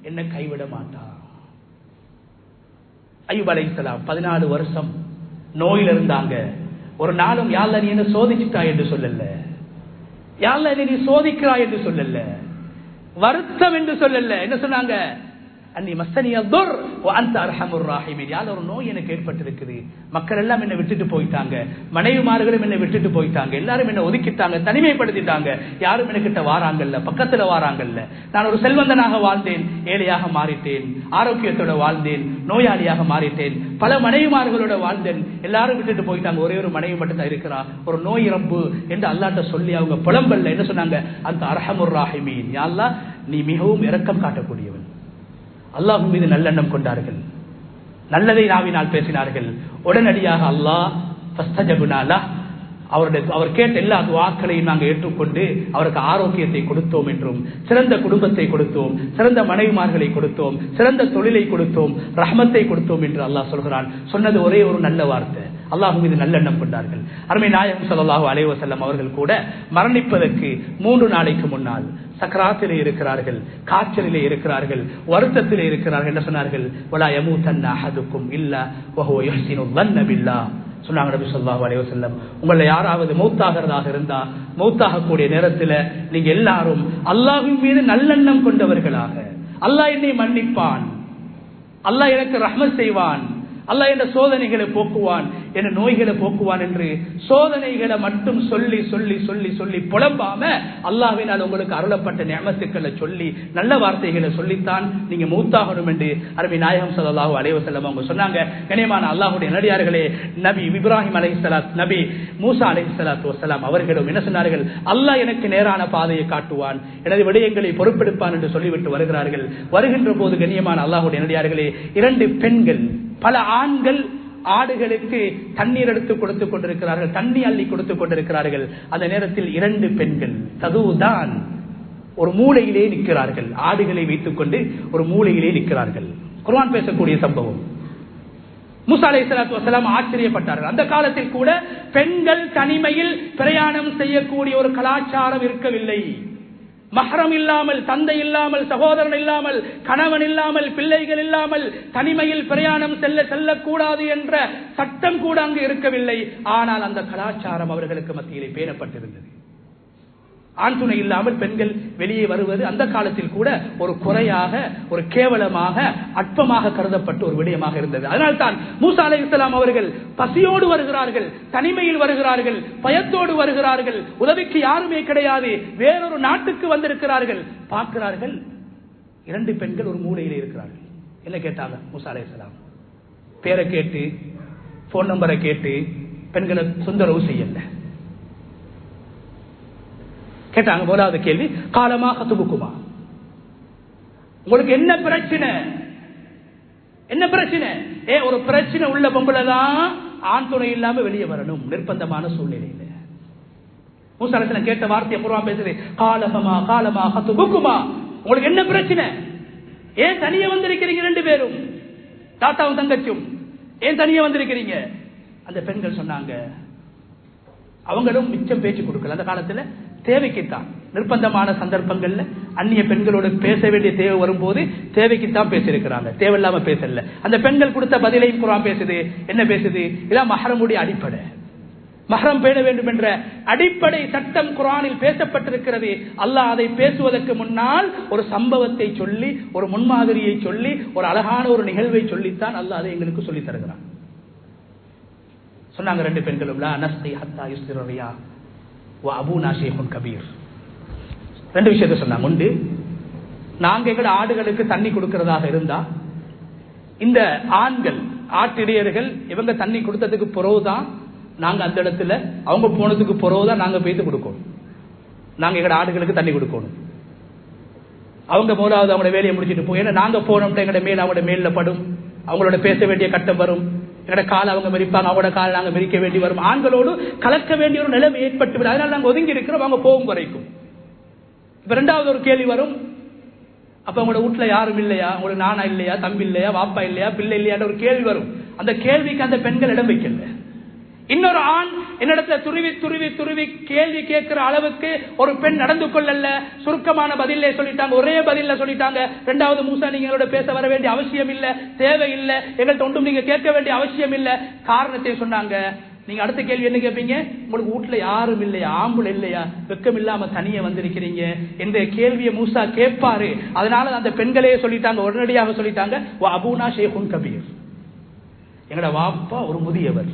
என்னை கைவிட மாட்டார். அய்யூப் அலைஹிஸ்ஸலாம் 14 வருஷம் நோயில் இருந்தாங்க. ஒரு நாளும் யா அல்லாஹ் நீ என்ன சோதிச்சிட்டாய் என்று சொல்லல, யா அல்லாஹ் நீ சோதிக்கிறாய் என்று சொல்லல. வருத்தம் என்று சொல்லல. என்ன சொன்னாங்க? அன்னி மஸ்தனிய துர் வ அன்த அர்ஹமுர் ராஹிமீன். யால ஒரு நோய் எனக்கு ஏற்பட்டிருக்குது, மக்கள் எல்லாம் என்ன விட்டுட்டு போயிட்டாங்க, மனைவிமார்களும் என்ன விட்டுட்டு போயிட்டாங்க, எல்லாரும் என்ன ஒதுக்கிட்டாங்க, தனிமைப்படுத்திட்டாங்க, யாரும் எனக்கிட்ட வாராங்கல்ல, பக்கத்துல வாராங்கல்ல. நான் ஒரு செல்வந்தனாக வாழ்ந்தேன், ஏழையாக மாறிட்டேன், ஆரோக்கியத்தோட வாழ்ந்தேன், நோயாளியாக மாறிட்டேன், பல மனைவிமார்களோட வாழ்ந்தேன், எல்லாரும் விட்டுட்டு போயிட்டாங்க, ஒரே ஒரு மனைவி மட்டும் தான் இருக்கிறா, ஒரு நோய் ரப்பு என்று அல்லாஹ்ட்ட சொல்லி அவங்க புலம்பல்ல. என்ன சொன்னாங்க? அந்த அர்ஹமுர் ராஹிமீன், யா அல்லாஹ் நீ மிகவும் இரக்கம் காட்டக்கூடியவன். அல்லாஹ் மீது நல்லெண்ணம் கொண்டார்கள், நல்லதை நாவினால் பேசினார்கள். உடனடியாக அல்லாஹ் அவர் கேட்ட எல்லா துஆக்களையும் நாங்கள் ஏற்றுக்கொண்டு அவருக்கு ஆரோக்கியத்தை கொடுத்தோம் என்றும், சிறந்த குடும்பத்தை கொடுத்தோம், சிறந்த மனைவிமார்களை கொடுத்தோம், சிறந்த தொழிலை கொடுத்தோம், ரஹ்மத்தை கொடுத்தோம் என்று அல்லாஹ் சொல்கிறான். சொன்னது ஒரே ஒரு நல்ல வார்த்தை, அல்லாஹ் மீது நல்லெண்ணம் கொண்டார்கள். அருமை நாயகம் ஸல்லல்லாஹு அலைஹி வஸல்லம் அவர்கள் கூட மரணிப்பதற்கு 3 நாளைக்கு முன்னால் சக்கராத்திலே இருக்கிறார்கள், காய்ச்சலிலே இருக்கிறார்கள், வருத்தத்திலே இருக்கிறார்கள். என்ன சொன்னார்கள்? வலா யமூதன்ன அஹதுக்கும் இல்லா வஹுவ யுஹ்சினு ظن பில்லாஹ். சொன்னாங்க நபி ஸல்லல்லாஹு அலைஹி வஸல்லம், உங்களை யாராவது மௌத்தாகிறதாக இருந்தா மௌத்தாகக்கூடிய நேரத்தில் நீங்க எல்லாரும் அல்லாஹ்வின் மீது நல்லெண்ணம் கொண்டவர்களாக, அல்லாஹ் என்னை மன்னிப்பான், அல்லாஹ் எனக்கு ரஹ்மத் செய்வான், அல்லாஹ் என்ற சோதனைகளை போக்குவான், என்ற நோய்களை போக்குவான் என்று சோதனைகளை மட்டும் சொல்லி சொல்லி சொல்லி சொல்லி புலம்பாம அல்லாஹ்வினால் உங்களுக்கு அருளப்பட்ட நிஅமத்துக்களை சொல்லி நல்ல வார்த்தைகளை சொல்லித்தான் நீங்க மௌத்தாகணும் என்று அருமை நாயகம் ஸல்லல்லாஹு அலைஹி வஸல்லம் அவங்க சொன்னாங்க. கண்ணியமான அல்லாஹ்வுடைய நல்லடியார்களே, நபி இப்ராஹிம் அலைஹிஸ்ஸலாம், நபி மூசா அலைஹிஸ்ஸலாத்து வஸ்ஸலாம் அவர்களும் என்ன சொன்னார்கள்? அல்லாஹ் எனக்கு நேரான பாதையை காட்டுவான், எனது விடயங்களை பொறுப்பெடுப்பான் என்று சொல்லிவிட்டு வருகிறார்கள். வருகின்ற போது கண்ணியமான அல்லாஹ்வுடைய நல்லடியார்களே, 2 பெண்கள், பல ஆண்கள் ஆடுகளுக்கு தண்ணீர் எடுத்து கொடுத்துக் கொண்டிருக்கிறார்கள், தண்ணி அள்ளி கொடுத்துக் கொண்டிருக்கிறார்கள். அந்த நேரத்தில் 2 பெண்கள் ததுதான் ஒரு மூலையிலே நிற்கிறார்கள், ஆடுகளை வைத்துக் கொண்டு ஒரு மூலையிலே நிற்கிறார்கள். குர்ஆன் பேசக்கூடிய சம்பவம். மூசா அலைஹிஸ்ஸலாத்து வஸ்ஸலாம் ஆச்சரியப்பட்டார்கள். அந்த காலத்தில் கூட பெண்கள் தனிமையில் பிரயாணம் செய்யக்கூடிய ஒரு கலாச்சாரம் இருக்கவில்லை. மஹரம் இல்லாமல், தந்தை இல்லாமல், சகோதரன் இல்லாமல், கணவன் இல்லாமல், பிள்ளைகள் இல்லாமல் தனிமையில் பிரயாணம் செல்லக்கூடாது என்ற சட்டம் கூட அங்கு இருக்கவில்லை. ஆனால் அந்த கலாச்சாரம் அவர்களுக்கு மத்தியிலே பேணப்பட்டிருந்தது. ஆண் துணை இல்லாமல் பெண்கள் வெளியே வருவது அந்த காலத்தில் கூட ஒரு குறையாக, ஒரு கேவலமாக, அற்பமாக கருதப்பட்ட ஒரு விடயமாக இருந்தது. அதனால்தான் மூசா அலைஹிஸ்ஸலாம் அவர்கள் பசியோடு வருகிறார்கள், தனிமையில் வருகிறார்கள், பயத்தோடு வருகிறார்கள், உதவிக்கு யாருமே கிடையாது, வேறொரு நாட்டுக்கு வந்திருக்கிறார்கள். பார்க்கிறார்கள் 2 பெண்கள் ஒரு மூலையிலே இருக்கிறார்கள். என்ன கேட்டாங்க? மூசா அலைஹிஸ்ஸலாம் பேரை கேட்டு, போன் நம்பரை கேட்டு பெண்களை தொந்தரவு செய்யல. கேட்டாங்க. முதலாவது கேள்வி, காலமா கத்துபுக்குமா, உங்களுக்கு என்ன பிரச்சனை? என்ன பிரச்சனை? ஒரு பிரச்சனை உள்ள பொம்பளை தான் ஆண் துணை இல்லாம வெளியே வரணும், நிர்பந்தமான சூழ்நிலையில. மூசா அலைஹிஸ்ஸலாம் கேட்ட வார்த்தையை பூர்வம் பேசுது, காலமா காலமா கத்துபுக்குமா, உங்களுக்கு என்ன பிரச்சனை? ஏன் தனியே வந்திருக்கிறீங்க 2 பேரும், தாத்தாவும் தங்கச்சும், ஏன் தனியே வந்திருக்கிறீங்க? அந்த பெண்கள் சொன்னாங்க, அவங்களும் மிச்சம் பேச்சு கொடுக்கல. அந்த காலத்துல தேவைக்குத்தான், நிர்பந்தமான சந்தர்ப்பங்கள்ல அந்நிய பெண்களோடு பேச வேண்டிய தேவை வரும்போது தேவைக்குத்தான் பேசியிருக்கிறாங்க, தேவையில்லாம பேசல. அந்த பெண்கள் கொடுத்த பதிலையும் குர்ஆன் பேசுது. என்ன பேசுது? இதான் மஹரமுடைய அடிப்படை. மஹரம் பேண வேண்டும் என்ற அடிப்படை சட்டம் குர்ஆனில் பேசப்பட்டிருக்கிறது. அல்லாஹ் அதை பேசுவதற்கு முன்னால் ஒரு சம்பவத்தை சொல்லி, ஒரு முன்மாதிரியை சொல்லி, ஒரு அழகான ஒரு நிகழ்வை சொல்லித்தான் அல்லாஹ் அதை எங்களுக்கு சொல்லி தருகிறான். சொன்னாங்க 2 பெண்களும், லா நஸ்கி ஹத்தா யுஸ்திர ரியா வ அபூனா ஷைஹுன் கபீர். 2 விஷயத்தை சொன்னாங்க. ஒன்று, நாங்க எங்கட ஆடுகளுக்கு தண்ணி கொடுக்கிறதாக இருந்தா இந்த ஆண்கள், ஆட்டிடையர்கள் இவங்க தண்ணி கொடுத்ததுக்கு பிறகுதான் நாங்க அந்த இடத்துல, அவங்க போனதுக்கு பிறகுதான் நாங்க போயிட்டு கொடுக்கணும். நாங்க எங்கட ஆடுகளுக்கு தண்ணி கொடுக்கணும். அவங்க முதலாவது அவங்களோட வேலையை முடிச்சுட்டு போய், ஏன்னா நாங்க போனோம்னா எங்கட மேல அவங்களோட மேல படும், அவங்களோட பேச வேண்டிய கட்டம் வரும், எங்கட கால அவங்க மெரிப்பாங்க, அவங்களோட கால நாங்க மெரிக்க வேண்டி வரும், ஆண்களோடு கலக்க வேண்டிய ஒரு நிலைமை ஏற்பட்டு விடும். அதனால நாங்க ஒதுங்கி இருக்கிறோம், அவங்க போகும் வரைக்கும். இப்ப 2வது ஒரு கேள்வி வரும், அப்ப உங்களோட வீட்டுல யாரும் இல்லையா, உங்களுக்கு நானா இல்லையா, தம்பி இல்லையா, வாப்பா இல்லையா, பிள்ளை இல்லையா ஒரு கேள்வி வரும். அந்த கேள்விக்கு அந்த பெண்கள் இடம் வைக்கல. இன்னொரு ஆண் என்னிடத்துல துருவி துருவி துருவி கேள்வி கேட்கிற அளவுக்கு ஒரு பெண் நடந்து கொள்ளல. சுருக்கமான பதிலே சொல்லிட்டாங்க, ஒரே பதில சொல்லிட்டாங்க. 2வது, மூசா நீங்க எங்களோட பேச வர வேண்டிய அவசியம் இல்ல, தேவை இல்லை, எங்கள்கிட்ட ஒன்றும் நீங்க கேட்க வேண்டிய அவசியம் இல்ல. காரணத்தை சொன்னாங்க, நீங்க அடுத்த கேள்வி என்ன கேட்பீங்க? உங்களுக்கு வீட்டுல யாரும் இல்லையா, ஆம்புல இல்லையா, வெக்கம் இல்லாம தனியா வந்திருக்கிறீங்க என்ற கேள்வியை மூசா கேட்பாரு. அதனால அந்த பெண்களே சொல்லிட்டாங்க, உடனடியாக சொல்லிட்டாங்க, அபூனா ஷேகுன் கபீர், எங்கட வாப்பா ஒரு முதியவர்,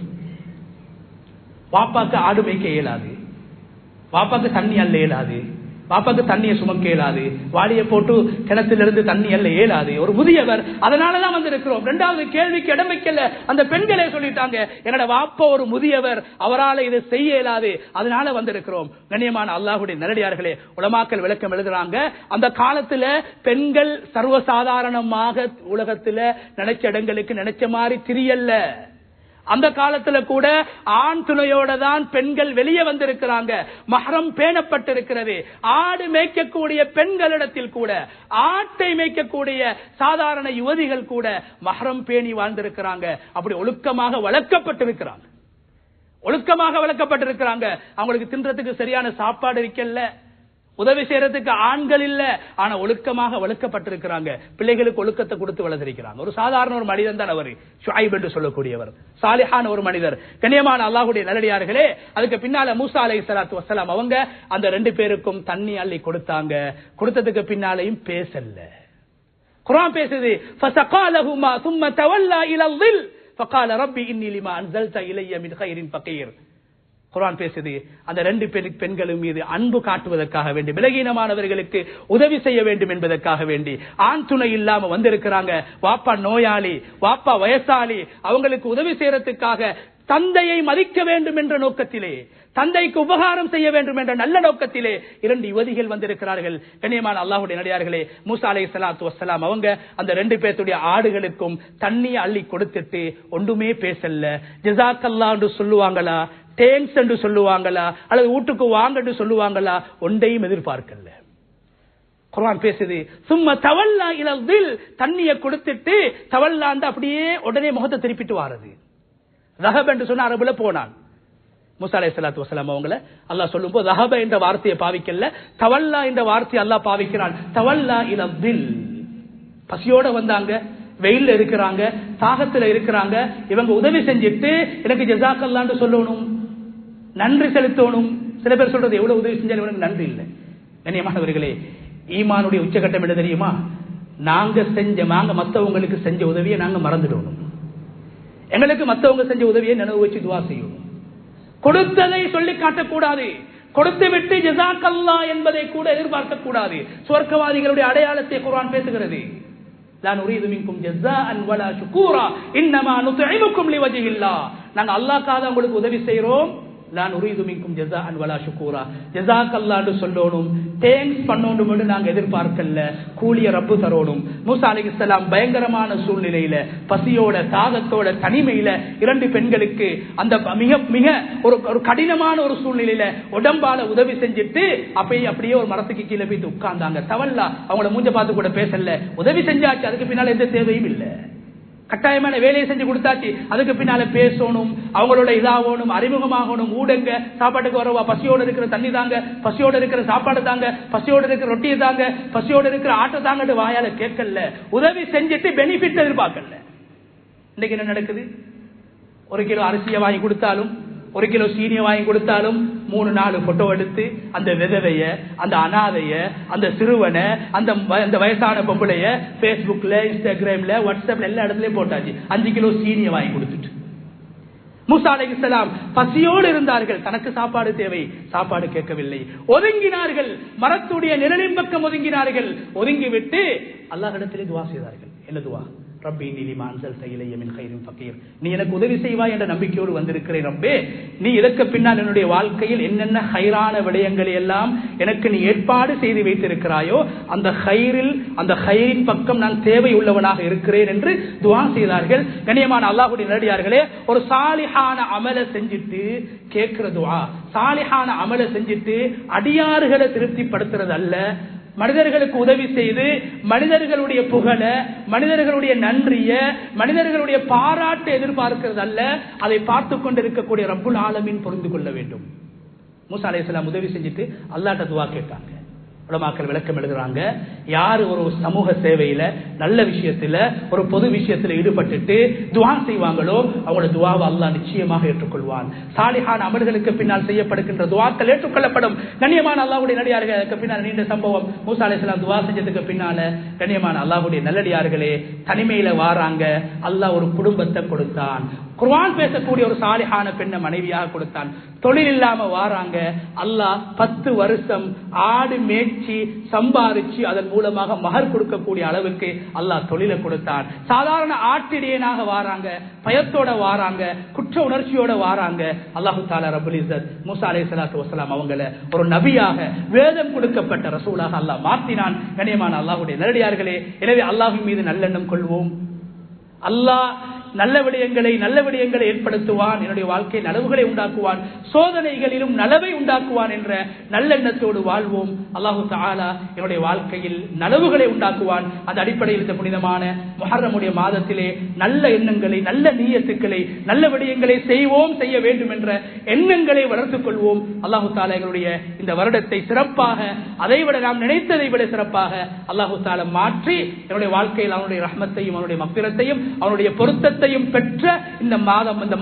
வாப்பாக்கு ஆடு மேய்க்க இயலாது, வாப்பாக்கு தண்ணி அல்ல இயலாது, பாப்பாக்கு தண்ணியை சுமக்க இயலாது, வாளியை போட்டு கிணத்திலிருந்து தண்ணி அல்ல இயலாது, ஒரு முதியவர், அதனாலதான் வந்திருக்கிறோம். இரண்டாவது கேள்விக்கு இடம் வைக்கல, அந்த பெண்களே சொல்லிட்டாங்க, என்னோட வாப்பா ஒரு முதியவர், அவரால் இதை செய்ய இயலாது, அதனால வந்திருக்கிறோம். கண்ணியமான அல்லாஹ்வுடைய நல்லடியார்களே, உலமாக்கள் விளக்கம் எழுதுறாங்க, அந்த காலத்துல பெண்கள் சர்வசாதாரணமாக உலகத்துல நினைச்ச இடங்களுக்கு நினைச்ச மாதிரி திரியல்ல. அந்த காலத்துல கூட ஆண் துணையோட தான் பெண்கள் வெளியே வந்திருக்கிறாங்க, மஹரம் பேணப்பட்டிருக்கிறது. ஆடு மேய்க்கக்கூடிய பெண்களிடத்தில் கூட, ஆட்டை மேய்க்கக்கூடிய சாதாரண யுவதிகள் கூட மஹரம் பேணி வாழ்ந்திருக்கிறாங்க. அப்படி ஒழுக்கமாக வளர்க்கப்பட்டிருக்கிறாங்க, ஒழுக்கமாக வளர்க்கப்பட்டிருக்கிறாங்க. அவங்களுக்கு தின்றதுக்கு சரியான சாப்பாடு இருக்கல்ல, உதவி செய்யறதுக்கு ஆண்கள் இல்ல, ஆனா ஒழுக்கமாக வளர்க்கப்பட்டிருக்கிறாங்க. பிள்ளைகளுக்கு ஒழுக்கத்தை கொடுத்து வளர்த்திருக்கிறாங்க. ஒரு சாதாரண ஒரு மனிதன் தான் அவர், ஷுஐப் என்று சொல்லக்கூடியவர், சாலிஹான ஒரு மனிதர். கண்ணியமான அல்லாஹ்வுடைய நல்லடியார்களே, அதுக்கு பின்னால மூசா அலைஹிஸ்ஸலாத்து வஸ்ஸலாம் அவங்க அந்த 2 பேருக்கும் தண்ணி அள்ளி கொடுத்தாங்க. கொடுத்ததுக்கு பின்னாலையும் பேசல. குர்ஆன் பேசுது, ஃபஸகாலஹுமா ثم تولى الى الظل فقال ربي اني لما انزلت الي من خير فقير. குர்ஆன் பேசுது, அந்த 2 பெண்களும் மீது அன்பு காட்டுவதற்காக வேண்டி, விலகீனமானவர்களுக்கு உதவி செய்ய வேண்டும் என்பதற்காக வேண்டி, ஆண் துணை இல்லாம வந்திருக்கிறாங்க. வாப்பா நோயாளி, வாப்பா வயசாளி, அவங்களுக்கு உதவி செய்யறதுக்காக, தந்தையை மதிக்க வேண்டும் என்ற நோக்கத்திலே, தந்தைக்கு உபகாரம் செய்ய வேண்டும் என்ற நல்ல நோக்கத்திலே 2 யுவதிகள் வந்திருக்கிறார்கள். கண்ணியமான அல்லாஹ்வுடைய நடிகார்களே, மூசா அலைஹிஸ்ஸலாத்து வஸ்ஸலாம் அவங்க அந்த 2 பேருடைய ஆடுகளுக்கும் தண்ணியை அள்ளி கொடுத்துட்டு ஒன்றுமே பேசல. ஜஸாக்கல்லாஹ் என்று சொல்லுவாங்களா, தேங்க்ஸ் என்று சொல்லுவாங்களா, அல்லது வீட்டுக்கு வாங்க என்று சொல்லுவாங்களா, ஒன்றையும் எதிர்பார்க்கல. குர்ஆன் பேசுது, சும்மா தவல்லா இலல் தில், தண்ணியை கொடுத்துட்டு தவல்லாண்டு அப்படியே உடனே முகத்தை திருப்பிட்டு வாரது. ரஹப் என்று சொன்ன அரபுல போனான். மூசா அலைஹிஸ்ஸலாத்து வஸ்ஸலாம் அவங்கள அல்லாஹ் சொல்லும்போது ரஹப என்ற வார்த்தையை பாவிக்கல, தவல்லா என்ற வார்த்தையை அல்லாஹ் பாவிக்கிறான். தவல்லா இலல் தில், பசியோட வந்தாங்க, வெயில்ல இருக்கிறாங்க, தாகத்துல இருக்கிறாங்க. இவங்க உதவி செஞ்சுட்டு எனக்கு ஜஸாக்கல்லான்னு சொல்லணும், நன்றி செலுத்தணும். சில பேர் சொல்றது, எவ்வளவு உதவி செஞ்சாலும் இவனுக்கு நன்றி இல்லை. கண்ணியமானவர்களே, ஈமானுடைய உச்சகட்டம் என்ன தெரியுமா? நாங்க மத்தவங்களுக்கு செஞ்ச உதவியை நாங்க மறந்துடணும். எங்களுக்கு மத்தவங்க செஞ்ச உதவியை நினைவு வச்சு துவா செய்யணும். கொடுத்ததை சொல்லி காட்டக்கூடாது, கொடுத்து விட்டு ஜஸாக்கல்லா என்பதை கூட எதிர்பார்க்க கூடாது. சுவர்க்கவாதிகளுடைய அடையாளத்தை குர்ஆன் பேசுகிறது. நான் உரீது மின்கும் ஜஸாஅன் வலா ஷுக்கூரா இன்னமா நுத்இமுக்கும் லிவஜ்ஹில்லாஹ். நாங்க அல்லாஹ்க்காக உங்களுக்கு உதவி செய்றோம். நான் உரீது மின்கும் ஜஸாஅன் வலா ஷுக்கூரா, ஜஸாக்கல்லாஹ் என்று சொல்லணும், தேங்க்ஸ் பண்ணணும் என்று நாங்க எதிர்பார்க்கல, கூலிய ரப்பு தரோணும். மூசா அலைஹிஸ்ஸலாம் பயங்கரமான சூழ்நிலையில, பசியோட, தாகத்தோட, தனிமையில 2 பெண்களுக்கு அந்த மிக மிக ஒரு கடினமான ஒரு சூழ்நிலையில உடம்பால உதவி செஞ்சுட்டு அப்படியே ஒரு மரத்துக்கு கீழே போய் உட்கார்ந்தாங்க. தவல்லா, அவங்கள மூஞ்ச பார்த்து கூட பேசல, உதவி செஞ்சாச்சு, அதுக்கு பின்னால எந்த தேவையும் இல்லை. கட்டாயமான வேலையை செஞ்சு கொடுத்தாச்சு, அதுக்கு பின்னால பேசணும், அவங்களோட இதாகணும், அறிமுகமாகணும். ஊடங்க, சாப்பாட்டுக்கு வரவா, பசியோடு இருக்கிற தண்ணி தாங்க, பசியோடு இருக்கிற சாப்பாடு தாங்க, பசியோடு இருக்கிற ரொட்டியை தாங்க, பசியோடு இருக்கிற ஆட்டை தாங்க வாயால கேட்கல, உதவி செஞ்சுட்டு பெனிஃபிட் எதிர்பார்க்கல. இன்னைக்கு என்ன நடக்குது? 1 கிலோ அரிசியை வாங்கி கொடுத்தாலும், 1 கிலோ சீனியை வாங்கி கொடுத்தாலும் 3-4 போட்டோ எடுத்து அந்த விதவைய, அந்த அனாதைய, அந்த சிறுவனை, அந்த வயசான பொம்பளைய பேஸ்புக்ல, இன்ஸ்டாகிராம்ல, வாட்ஸ்அப்ல எல்லா இடத்துலயும் போட்டாச்சு. 5 கிலோ சீனியை வாங்கி கொடுத்துட்டு. மூசா அலைஹிஸ்ஸலாம் பசியோடு இருந்தார்கள், தனக்கு சாப்பாடு தேவை, சாப்பாடு கேட்கவில்லை, ஒதுங்கினார்கள், மரத்துடைய நிழலின் பக்கம் ஒதுங்கினார்கள். ஒதுங்கிவிட்டு அல்லாஹ்விடத்திலே துஆ செய்தார்கள். என்ன துஆ? ரப்பி இன்னி லிமா அன்ஸல்த இலைய மின் கைரின் ஃபகீர். நீ எனக்கு உதவி செய்வாய் என்ற நம்பிக்கையோடு வந்திருக்கிறேன் ரப்பே. நீ இதற்கு பின்னால் என்னுடைய வாழ்க்கையில் என்னென்ன ஹைரான விடயங்களை எல்லாம் எனக்கு நீ ஏற்பாடு செய்து வைத்திருக்கிறாயோ அந்த ஹைரின் பக்கம் நான் தேவை உள்ளவனாக இருக்கிறேன் என்று துஆ செய்தார்கள். கண்ணியமான அல்லாஹ்வுடைய நல்லடியார்களே, ஒரு சாலிஹான அமலை செஞ்சுட்டு கேட்கிற துஆ, சாலிஹான அமலை செஞ்சுட்டு அடியார்களை திருப்திப்படுத்துறது அல்ல. மனிதர்களுக்கு உதவி செய்து மனிதர்களுடைய புகழ, மனிதர்களுடைய நன்றிய, மனிதர்களுடைய பாராட்டு எதிர்பார்க்கிறது அல்ல. அதை பார்த்து கொண்டிருக்கக்கூடிய ரப்புல் ஆலமீன் புரிந்து கொள்ள வேண்டும். மூசா அலைஹிஸ்ஸலாம் உதவி செஞ்சுட்டு அல்லாஹ்ட்ட துஆ கேட்டாங்க. உலமாக்கள் விளக்கம் எழுதுறாங்க, யாரு ஒரு சமூக சேவையில நல்ல விஷயத்துல ஒரு பொது விஷயத்துல ஈடுபட்டுட்டு துஆ செய்வாங்களோ அவங்களோட துஆவை அல்லாஹ் நிச்சயமாக ஏற்றுக்கொள்வான். சாலிஹான அமல்களுக்கு பின்னால் செய்யப்படுகின்ற துஆக்கள் ஏற்றுக்கொள்ளப்படும். கண்ணியமான அல்லாஹ்வுடைய நல்லடியார்களுக்கு பின்னால் நீண்ட சம்பவம். மூசா அலைஹிஸ்ஸலாம் துஆ செஞ்சதுக்கு பின்னால கண்ணியமான அல்லாஹ்வுடைய நல்லடியார்களே தனிமையில வாராங்க. அல்லாஹ் ஒரு குடும்பத்தை கொடுத்தான். குர்ஆன் பேசக்கூடிய ஒரு சாலிஹான பெண்ணை மனைவியாக கொடுத்தான். தொழில் இல்லாம வாராங்க. அல்லாஹ் 10 வருஷம் ஆடு மேய்ச்சி சம்பாதிச்சு அதன் மூலமாக மகர் கொடுக்கக்கூடிய அளவுக்கு அல்லாஹ் தொழிலை கொடுத்தான். சாதாரண ஆட்டிடையனாக வாராங்க, பயத்தோட வாராங்க, குற்ற உணர்ச்சியோட வாராங்க. அல்லாஹு தஆலா ரப்புல் இஸ்ஸத் மூசா அலைஹிஸ்ஸலாத்து வஸலாம் அவங்கள ஒரு நபியாக வேதம் கொடுக்கப்பட்ட ரசூலாக அல்லாஹ் மாற்றினான். கண்ணியமான அல்லாஹ்வுடைய நல்லடியார்களே, எனவே அல்லாஹ்வின் மீது நல்லெண்ணம் கொள்வோம். அல்லாஹ் நல்ல விடயங்களை ஏற்படுத்துவான். என்னுடைய வாழ்க்கை நலவுகளை உண்டாக்குவான், சோதனைகளிலும் நலவை உண்டாக்குவான் என்ற நல்லெண்ணத்தோடு வாழ்வோம். அல்லாஹு தஆலா என்னுடைய வாழ்க்கையில் நலவுகளை உண்டாக்குவான். அந்த அடிப்படையில் இந்த புனிதமான முஹர்ரமுடைய மாதத்திலே நல்ல எண்ணங்களை, நல்ல நியத்துக்களை, நல்ல விடயங்களை செய்ய வேண்டும் என்ற எண்ணங்களை வளர்த்துக் கொள்வோம். அல்லாஹு தஆலா எங்களுடைய இந்த வருடத்தை சிறப்பாக, அதைவிட நாம் நினைத்ததை விட சிறப்பாக அல்லாஹு தஆலா மாற்றி என்னுடைய வாழ்க்கையில் அவனுடைய ரஹ்மத்தையும் அவனுடைய மக்ஃபிரத்தையும் அவனுடைய பொருத்தத்தையும் பெற்ற இந்த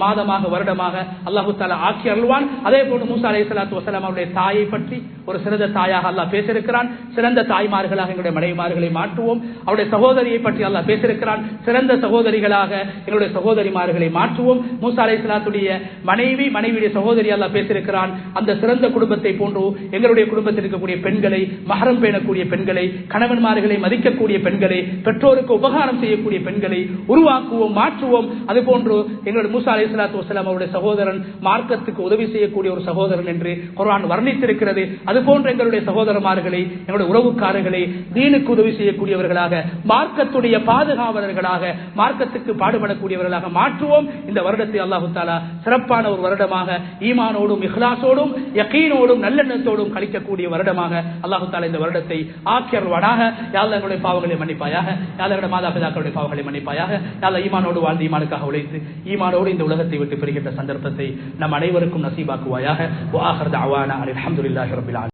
மாதமாக வருடமாக அல்லாஹு தஆலா ஆக்கி அருள்வான். அதே போன்று மூசா அலைஹிஸ்ஸலாத்து வஸலாம் அவருடைய தாயை பற்றி ஒரு சிறந்த தாயாக அல்லாஹ் பேசியிருக்கிறான். சிறந்த தாய்மார்களாக எங்களுடைய மனைவிமார்களை மாற்றுவோம். அவருடைய சகோதரியை பற்றி அல்லாஹ் பேசியிருக்கிறான். சிறந்த சகோதரிகளாக எங்களுடைய சகோதரிமார்களை மாற்றுவோம். மூசா அலைஹிஸ்ஸலாத்துடைய மனைவியுடைய சகோதரி அல்லாஹ் பேசியிருக்கிறான். அந்த சிறந்த குடும்பத்தை போன்று எங்களுடைய குடும்பத்தில் இருக்கக்கூடிய பெண்களை, மஹரம் பேணக்கூடிய பெண்களை, கணவன்மார்களை மதிக்கக்கூடிய பெண்களை, பெற்றோருக்கு உபகாரம் செய்யக்கூடிய பெண்களை உருவாக்குவோம், மாற்றுவோம். அதுபோன்று எங்களுடைய மூசா அலைஹிஸ்ஸலாத்து வஸலாம் அவருடைய சகோதரன் மார்க்கத்துக்கு உதவி செய்யக்கூடிய ஒரு சகோதரன் என்று குர்ஆன் வர்ணித்திருக்கிறது. அதுபோன்று எங்களுடைய சகோதரமார்களை, எங்களுடைய உறவுக்காரர்களை தீனுக்கு உதவி செய்யக்கூடியவர்களாக, மார்க்கத்துடைய பாதுகாவலர்களாக, மார்க்கத்துக்கு பாடுபடக்கூடியவர்களாக மாற்றுவோம். இந்த வருடத்தை அல்லாஹு தஆலா சிறப்பான ஒரு வருடமாக ஈமானோடும் இஹ்லாஸோடும் யகீனோடும் நல்லெண்ணத்தோடும் கழிக்கக்கூடிய வருடமாக அல்லாஹு தஆலா இந்த வருடத்தை ஆக்கி அருள்வானாக. யா அல்லாஹ் எங்களுடைய பாவங்களை மன்னிப்பாயாக. யா அல்லாஹ் எங்களுடைய மாதா பிதாக்களுடைய பாவங்களை மன்னிப்பாயாக. யா அல்லாஹ் ஈமானோடு வாழ்ந்து ஈமானுக்காக உழைத்து ஈமானோடு இந்த உலகத்தை விட்டு பெறுகின்ற சந்தர்ப்பத்தை நம் அனைவருக்கும் நசீபாக்குவாயாக. வ ஆகிர் தஅவானா அல்ஹம்துலில்லாஹி ரப்பில் ஆலமீன்.